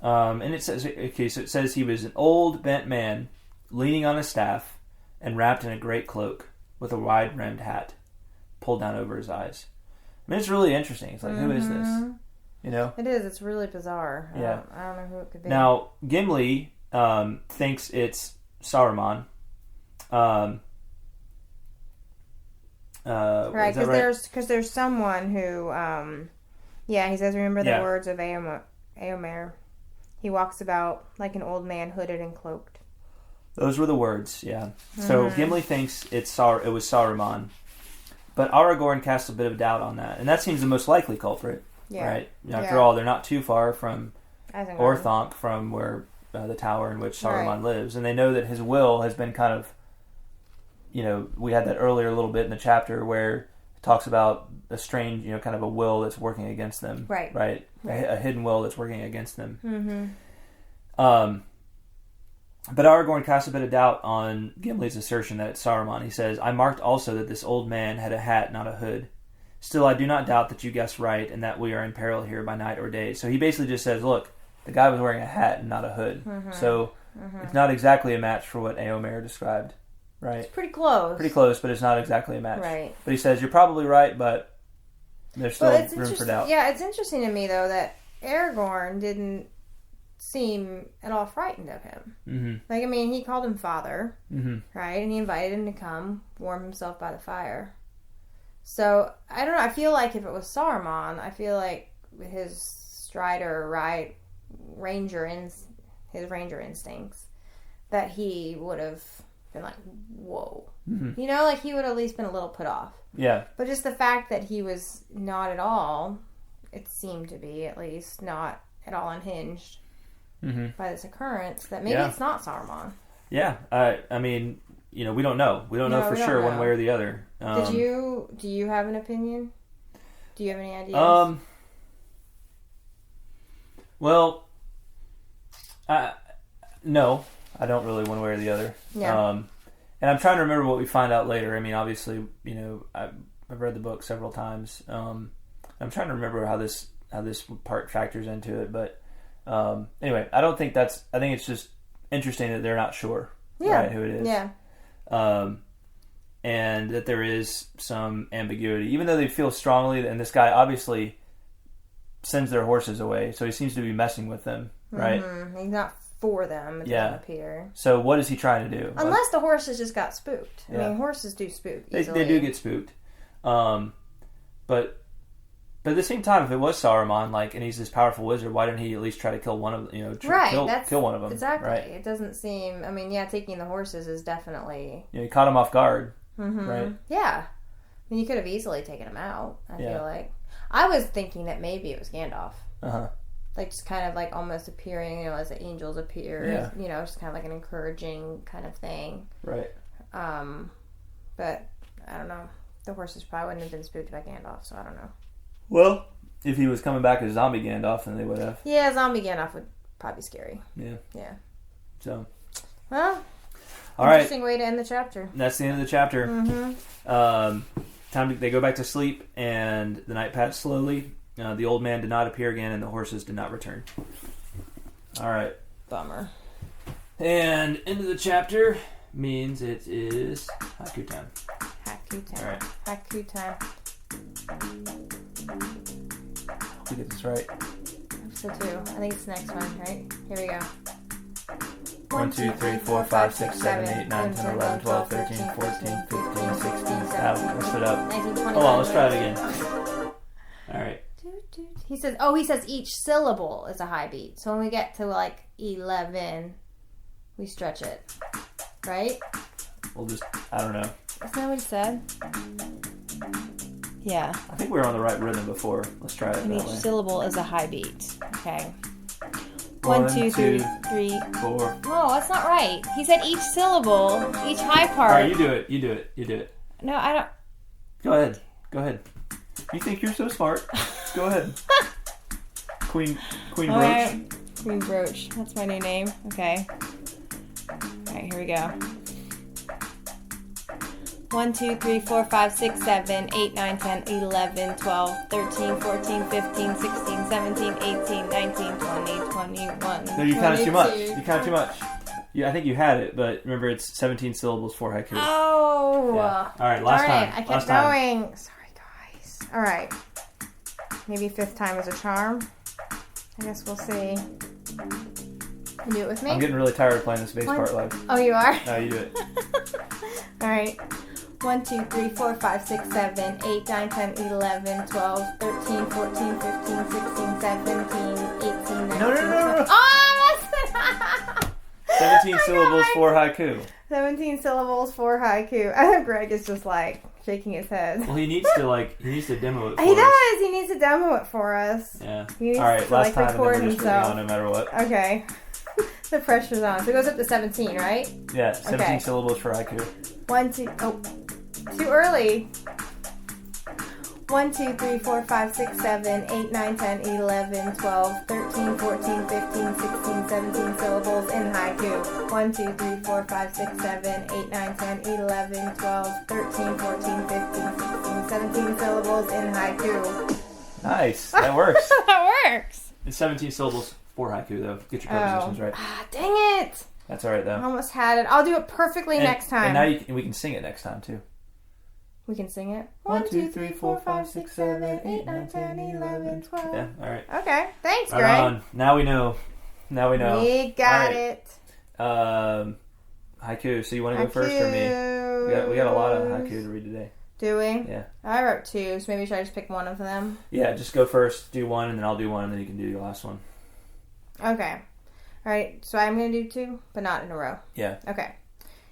And it says, okay, so it says he was an old, bent man, leaning on a staff, and wrapped in a great cloak, with a wide-brimmed hat, pulled down over his eyes. I mean, it's really interesting. It's like, who is this? It is. It's really bizarre. Yeah. I don't know who it could be. Now, Gimli thinks it's Saruman. Right, because there's someone who, he says, remember the words of Éomer. He walks about like an old man, hooded and cloaked. Those were the words, yeah. So Gimli thinks it was Saruman, but Aragorn casts a bit of doubt on that, and that seems the most likely culprit, right? After all, they're not too far from Orthanc, from where the tower in which Saruman lives, and they know that his will has been kind of, we had that earlier a little bit in the chapter where talks about a strange, kind of a will that's working against them. Right. A hidden will that's working against them. Mm-hmm. But Aragorn casts a bit of doubt on Gimli's assertion that it's Saruman. He says, "I marked also that this old man had a hat, not a hood. Still, I do not doubt that you guessed right and that we are in peril here by night or day." So he basically just says, look, the guy was wearing a hat and not a hood. Mm-hmm. So it's not exactly a match for what Éomer described, right? It's pretty close. Pretty close, but it's not exactly a match. Right. But he says, you're probably right, but there's still room for doubt. Yeah, it's interesting to me, though, that Aragorn didn't seem at all frightened of him. Mm-hmm. Like, I mean, he called him father, mm-hmm. right? And he invited him to come warm himself by the fire. So, I don't know. I feel like if it was Saruman, I feel like with his strider, right, his ranger instincts, that he would have been like, whoa. Mm-hmm. Like he would have at least been a little put off. Yeah. But just the fact that he was not at all, it seemed to be at least, not at all unhinged mm-hmm. by this occurrence, that maybe it's not Saruman. Yeah. I mean, we don't know. We don't know for sure one way or the other. Do you have an opinion? Do you have any ideas? Well, no, I don't really one way or the other. Yeah. And I'm trying to remember what we find out later. I mean, obviously, I've read the book several times. I'm trying to remember how this part factors into it. But anyway, I don't think I think it's just interesting that they're not sure, right, who it is. Yeah. And that there is some ambiguity, even though they feel strongly. And this guy obviously sends their horses away, so he seems to be messing with them, right? Mm-hmm. He's not for them. It doesn't appear. So what is he trying to do? Unless the horses just got spooked. I mean, horses do spook easily. They do get spooked. But at the same time, if it was Saruman, and he's this powerful wizard, why didn't he at least try to kill one of them? Kill one of them. Exactly. Right? It doesn't seem. I mean, taking the horses is definitely. He caught him off guard. Mm-hmm. Right. Yeah. I mean, you could have easily taken him out. I feel like. I was thinking that maybe it was Gandalf. Uh-huh. Just kind of almost appearing, as the angels appear. Yeah. Just kind of like an encouraging kind of thing. Right. But I don't know. The horses probably wouldn't have been spooked by Gandalf, so I don't know. Well, if he was coming back as zombie Gandalf, then they would have. Yeah, zombie Gandalf would probably be scary. Yeah. Yeah. So. Well. All right. Interesting way to end the chapter. That's the end of the chapter. Mm-hmm. They go back to sleep, and the night passed slowly. The old man did not appear again, and the horses did not return. All right. Bummer. And end of the chapter means it is Haiku time. Haiku time. All right. Haiku time. Hope we get this right. So too. I think it's the next one, right? Here we go. 1, 2, 3, 4, 5, 6, 7, 8, 9, 10, 11, 12, 13, 14, 15, 16, 17. Let's it up. 19, 20. Hold on, let's try it again. All right. He says each syllable is a high beat. So when we get to 11, we stretch it. Right? We'll just, I don't know. Isn't that what he said? Yeah. I think we were on the right rhythm before. Let's try it And that each way. syllable is a high beat. Okay. 1, 1, 2, 3, 4. No, that's not right. He said each syllable, each high part. All right, you do it. No, I don't. Go ahead. You think you're so smart? Go ahead. Queen Brooch. Right. Queen Brooch. That's my new name. Okay. All right, here we go. 1, 2, 3, 4, 5, 6, 7, 8, 9, 10, 11, 12, 13, 14, 15, 16, 17, 18, 19, 20, 21. No, you counted too much. Yeah, I think you had it, but remember it's 17 syllables for haiku. Oh. Yeah. All right, last Darn time. I kept going. Sorry, guys. All right. Maybe fifth time is a charm. I guess we'll see. You do it with me? I'm getting really tired of playing this bass part live. Oh, you are? No, you do it. All right. 1, 2, 3, 4, 5, 6, 7, 8, 9, 10, 11, 12, 13, 14, 15, 16, 17, 18, 19, No. Oh, I messed it up! 17 syllables for haiku. 17 syllables for haiku. I know Greg is just shaking his head. Well, he needs to demo it for us. He does. He needs to demo it for us. Yeah. He needs all right, to last time, and then record we're just himself. on no matter what. Okay. The pressure's on. So it goes up to 17, right? Yeah, 17 Okay. syllables for haiku. 1, 2. Oh, too early. 1, 2, 3, 4, 5, 6, 7, 8, 9, 10, 11, 12, 13, 14, 15, 16, 17 syllables in haiku. 1, 2, 3, 4, 5, 6, 7, 8, 9, 10, 11, 12, 13, 14, 15, 16, 17 syllables in haiku. Nice. That works. That works. It's 17 syllables for haiku, though. Get your prepositions right. Ah, dang it. That's all right, though. I almost had it. I'll do it perfectly next time. And now we can sing it next time, too. We can sing it. 1, 2, 3, 4, 5, 6, 7, 8, 9, 10, 11, 12. Yeah, all right. Okay. Thanks, Greg. Right on. Now we know. We got it. Haiku. So you want to go first or me? We got a lot of haiku to read today. Do we? Yeah. I wrote 2, so maybe should I just pick one of them? Yeah, just go first, do one, and then I'll do one, and then you can do your last one. Okay. All right, so I'm going to do 2, but not in a row. Yeah. Okay.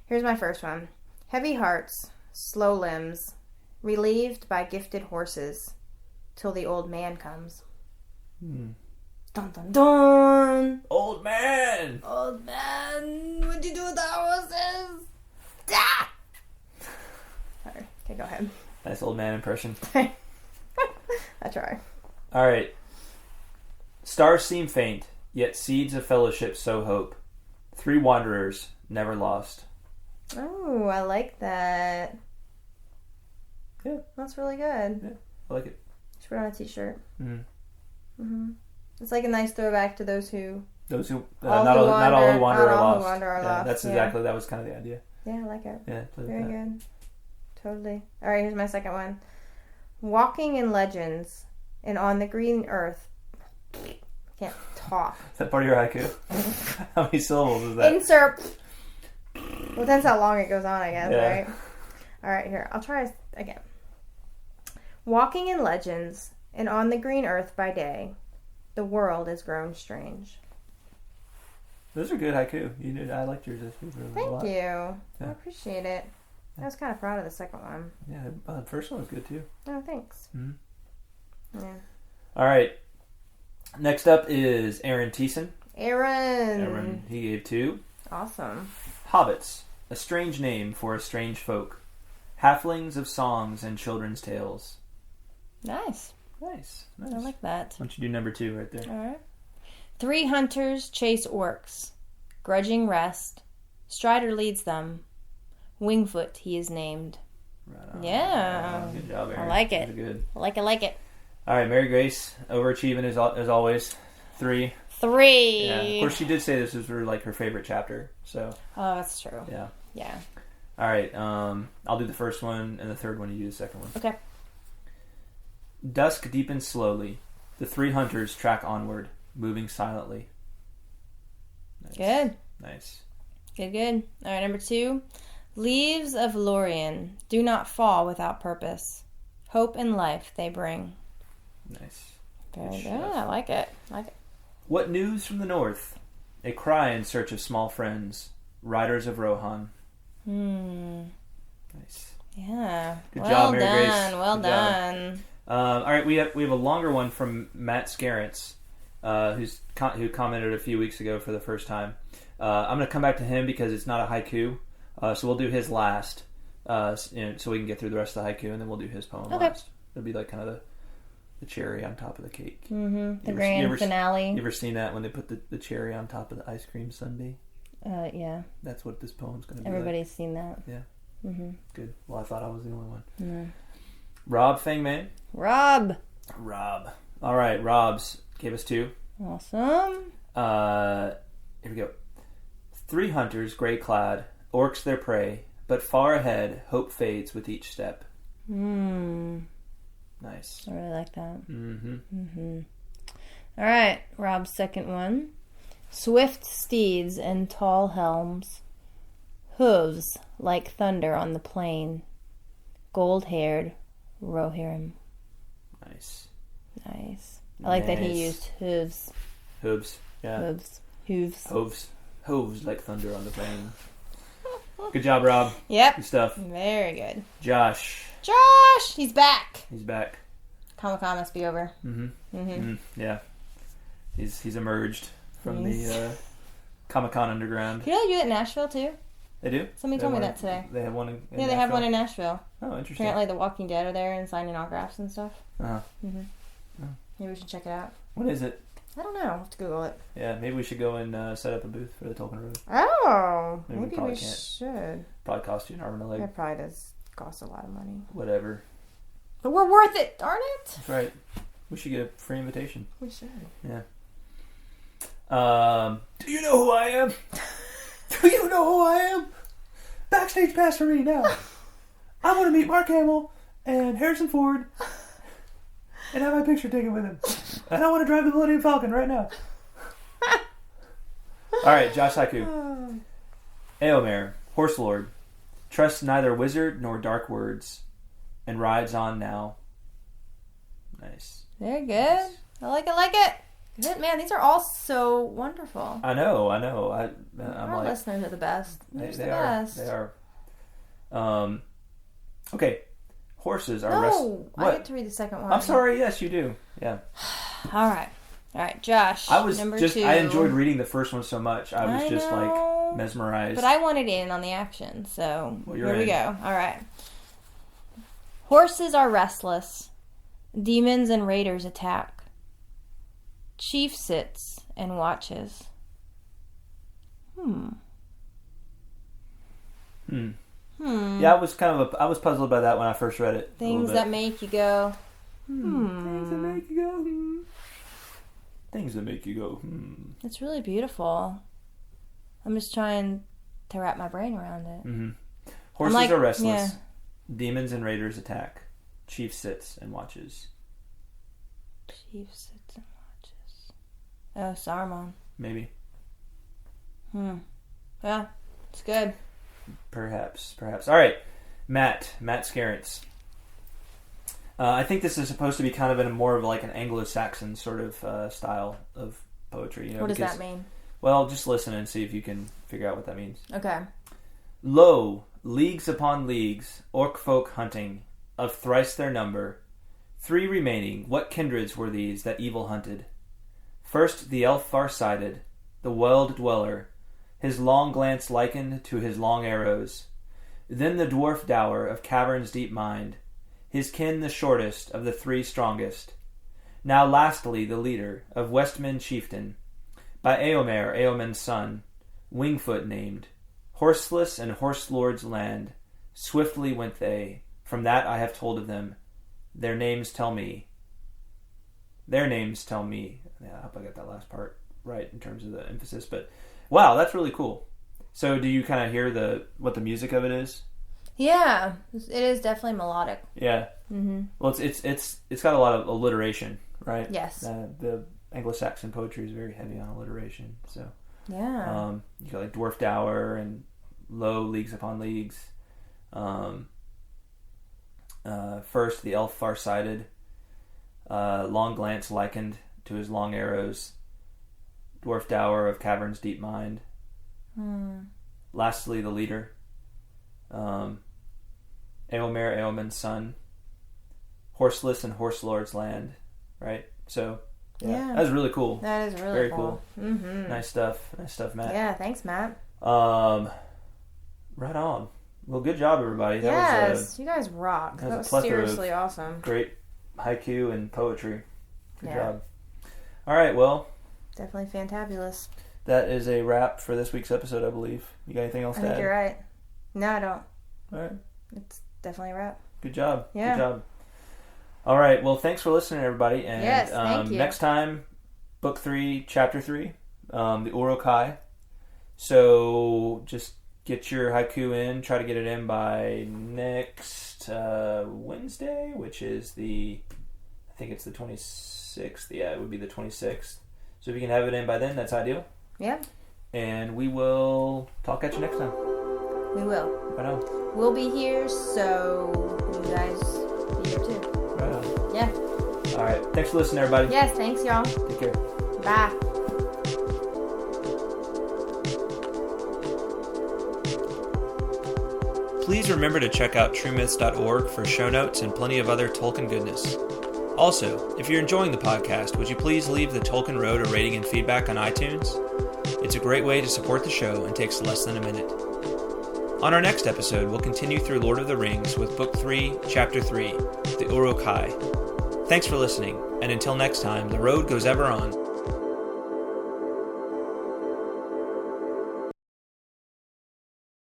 Here's my first one. Heavy hearts, slow limbs, relieved by gifted horses, till the old man comes. Dun dun dun! Old man! Old man, what'd you do with the horses? Ah! Sorry. Okay, go ahead. Nice old man impression. I try. All right. Stars seem faint, yet seeds of fellowship sow hope. 3 wanderers, never lost. Oh, I like that. Yeah. That's really good. Yeah, I like it. Should put it on a t-shirt. Mm-hmm. It's like a nice throwback to those who... Those who... all not who all wander, who wander not are all lost. who wander are Yeah, lost. that's exactly... That was kind of the idea. Yeah, I like it. Yeah, play with Very that. good. Totally. All right, here's my second one. Walking in legends and on the green earth... Can't talk. Is that part of your haiku? How many syllables is that? Insert... Well, depends how long it goes on, I guess, Yeah. right? All right, here. I'll try again. Walking in legends and on the green earth by day, the world is grown strange. Those are good haiku. You did. I liked yours. Thank you. Yeah. I appreciate it. I was kind of proud of the second one. Yeah, the first one was good too. Oh, thanks. Mm-hmm. Yeah. All right. Next up is Aaron Thiessen. Aaron. He gave 2. Awesome. Hobbits, a strange name for a strange folk. Halflings of songs and children's tales. Nice. Nice. I like that. Why don't you do number 2 right there? All right. 3 hunters chase orcs. Grudging rest. Strider leads them. Wingfoot he is named. Right on. Yeah. Good job, Aaron. I like it. That was good. I like it. All right, Mary Grace, overachieving as always. 3. 3. Yeah. Of course, she did say this was her favorite chapter. So. Oh, that's true. Yeah. Yeah. All right. I'll do the first one, and the third one you do the second one. Okay. Dusk deepens slowly. The 3 hunters track onward, moving silently. Nice. Good. Nice. Good. All right, number 2. Leaves of Lorien do not fall without purpose. Hope and life they bring. Nice. Very good. I like it. What news from the north? A cry in search of small friends. Riders of Rohan. Nice. Yeah. Good job, Mary Grace. Well Good done. All right, we have a longer one from Matt Scarrance, who commented a few weeks ago for the first time. I'm going to come back to him because it's not a haiku, so we'll do his last, so we can get through the rest of the haiku, and then we'll do his poem last. It'll be like kind of the cherry on top of the cake. Mm-hmm. The grand finale. You ever seen that when they put the cherry on top of the ice cream sundae? Yeah. That's what this poem's going to be. Everybody's seen that. Yeah. Mm-hmm. Good. Well, I thought I was the only one. No. Rob Fangman. Rob. All right, Rob's gave us 2. Awesome. Here we go. 3 hunters, gray clad, orcs their prey, but far ahead, hope fades with each step. Nice. I really like that. Mm-hmm. All right, Rob's second one. Swift steeds and tall helms, hooves like thunder on the plain, gold-haired Rohirrim. Nice. I like that he used hooves. Hooves. Yeah. Hooves like thunder on the plain. Good job, Rob. Yep. Good stuff. Very good. Josh, he's back. he's back. Comic-Con must be over. Yeah. He's emerged from the Comic-Con underground. Can you do that in Nashville too? They do? Somebody told me that today. They have one in Yeah, they have one in Nashville. Oh, interesting. Apparently The Walking Dead are there and signing autographs and stuff. Uh-huh. Mm-hmm. Oh. Maybe we should check it out. What is it? I don't know. I'll have to Google it. Yeah, maybe we should go and set up a booth for the Tolkien Road. Oh, maybe we can't. should. Probably cost you an arm and a leg. It probably does cost a lot of money. Whatever. But we're worth it, darn it. That's right. We should get a free invitation. We should. Yeah. Do you know who I am? Do you know who I am? Backstage pass for me now. I want to meet Mark Hamill and Harrison Ford and have my picture taken with him. And I want to drive the Millennium Falcon right now. Alright, Josh Haiku. Éomer, Horse Lord, trusts neither wizard nor dark words, and rides on now. Nice. Very good. Nice. I like it. Good, man, these are all so wonderful. I know. I'm Our like, listeners are the best. They're the best. They are. Okay. Horses are... No, I get to read the second one. I'm sorry. Yes, you do. Yeah. All right, Josh. Number 2. I enjoyed reading the first one so much. I was just like mesmerized. But I wanted in on the action, so here we go. All right. Horses are restless. Demons and raiders attack. Chief sits and watches. Yeah, I was puzzled by that when I first read it. Things that make you go, Things that make you go, Things that make you go, It's really beautiful. I'm just trying to wrap my brain around it. Mm-hmm. Horses are restless. Yeah. Demons and raiders attack. Chief sits and watches. Chief sits and watches. Oh, Saruman. Maybe. Yeah, it's good. Perhaps. All right, Matt Scarrance. I think this is supposed to be kind of in a more of like an Anglo-Saxon sort of style of poetry. You know, what does that mean? Well, just listen and see if you can figure out what that means. Okay. Lo, leagues upon leagues, orc folk hunting, of thrice their number, 3 remaining. What kindreds were these that evil hunted? First the elf far-sighted, the Weald dweller, his long glance likened to his long arrows. Then the dwarf dower of caverns deep mind, his kin the shortest of the 3 strongest. Now lastly the leader of Westmen chieftain, by Éomer, Éomen's son, Wingfoot named. Horseless and horse lord's land, swiftly went they, from that I have told of them. Their names tell me. Yeah, I hope I got that last part right in terms of the emphasis, but wow, that's really cool. So do you kind of hear what the music of it is? Yeah, it is definitely melodic. Yeah. Mm-hmm. Well, it's got a lot of alliteration, right? Yes. The Anglo-Saxon poetry is very heavy on alliteration, so yeah. You got like dwarf dower and lo, leagues upon leagues. First the elf far-sighted, long glance likened to his long arrows, dwarf dower of caverns deep mind. Lastly the leader, Éomer, Éomen's son, horseless and horse lord's land, right? So yeah, that was really cool. That is really very cool. Mm-hmm. Nice stuff, Matt. Yeah, thanks, Matt. Right on. Well, good job, everybody. Yes, you guys rock. That was seriously awesome. Great haiku and poetry. Good job. All right, well, definitely fantabulous. That is a wrap for this week's episode, I believe. You got anything else to add? I think you're right. No, I don't. All right. It's definitely a wrap. Good job. Yeah. Good job. All right. Well, thanks for listening, everybody. And yes, thank you. Next time, Book 3, Chapter 3, the Uruk-hai. So just get your haiku in. Try to get it in by next Wednesday, which is I think it's the 26th. Yeah, it would be the 26th. So if you can have it in by then, that's ideal. Yeah. And we will talk at you next time. We will. Right on. We'll be here, so you guys be here too. Right on. Yeah. All right. Thanks for listening, everybody. Yes, thanks, y'all. Take care. Bye. Please remember to check out truemyths.org for show notes and plenty of other Tolkien goodness. Also, if you're enjoying the podcast, would you please leave the Tolkien Road a rating and feedback on iTunes? It's a great way to support the show and takes less than a minute. On our next episode, we'll continue through Lord of the Rings with Book 3, Chapter 3, The Uruk-hai. Thanks for listening, and until next time, the road goes ever on.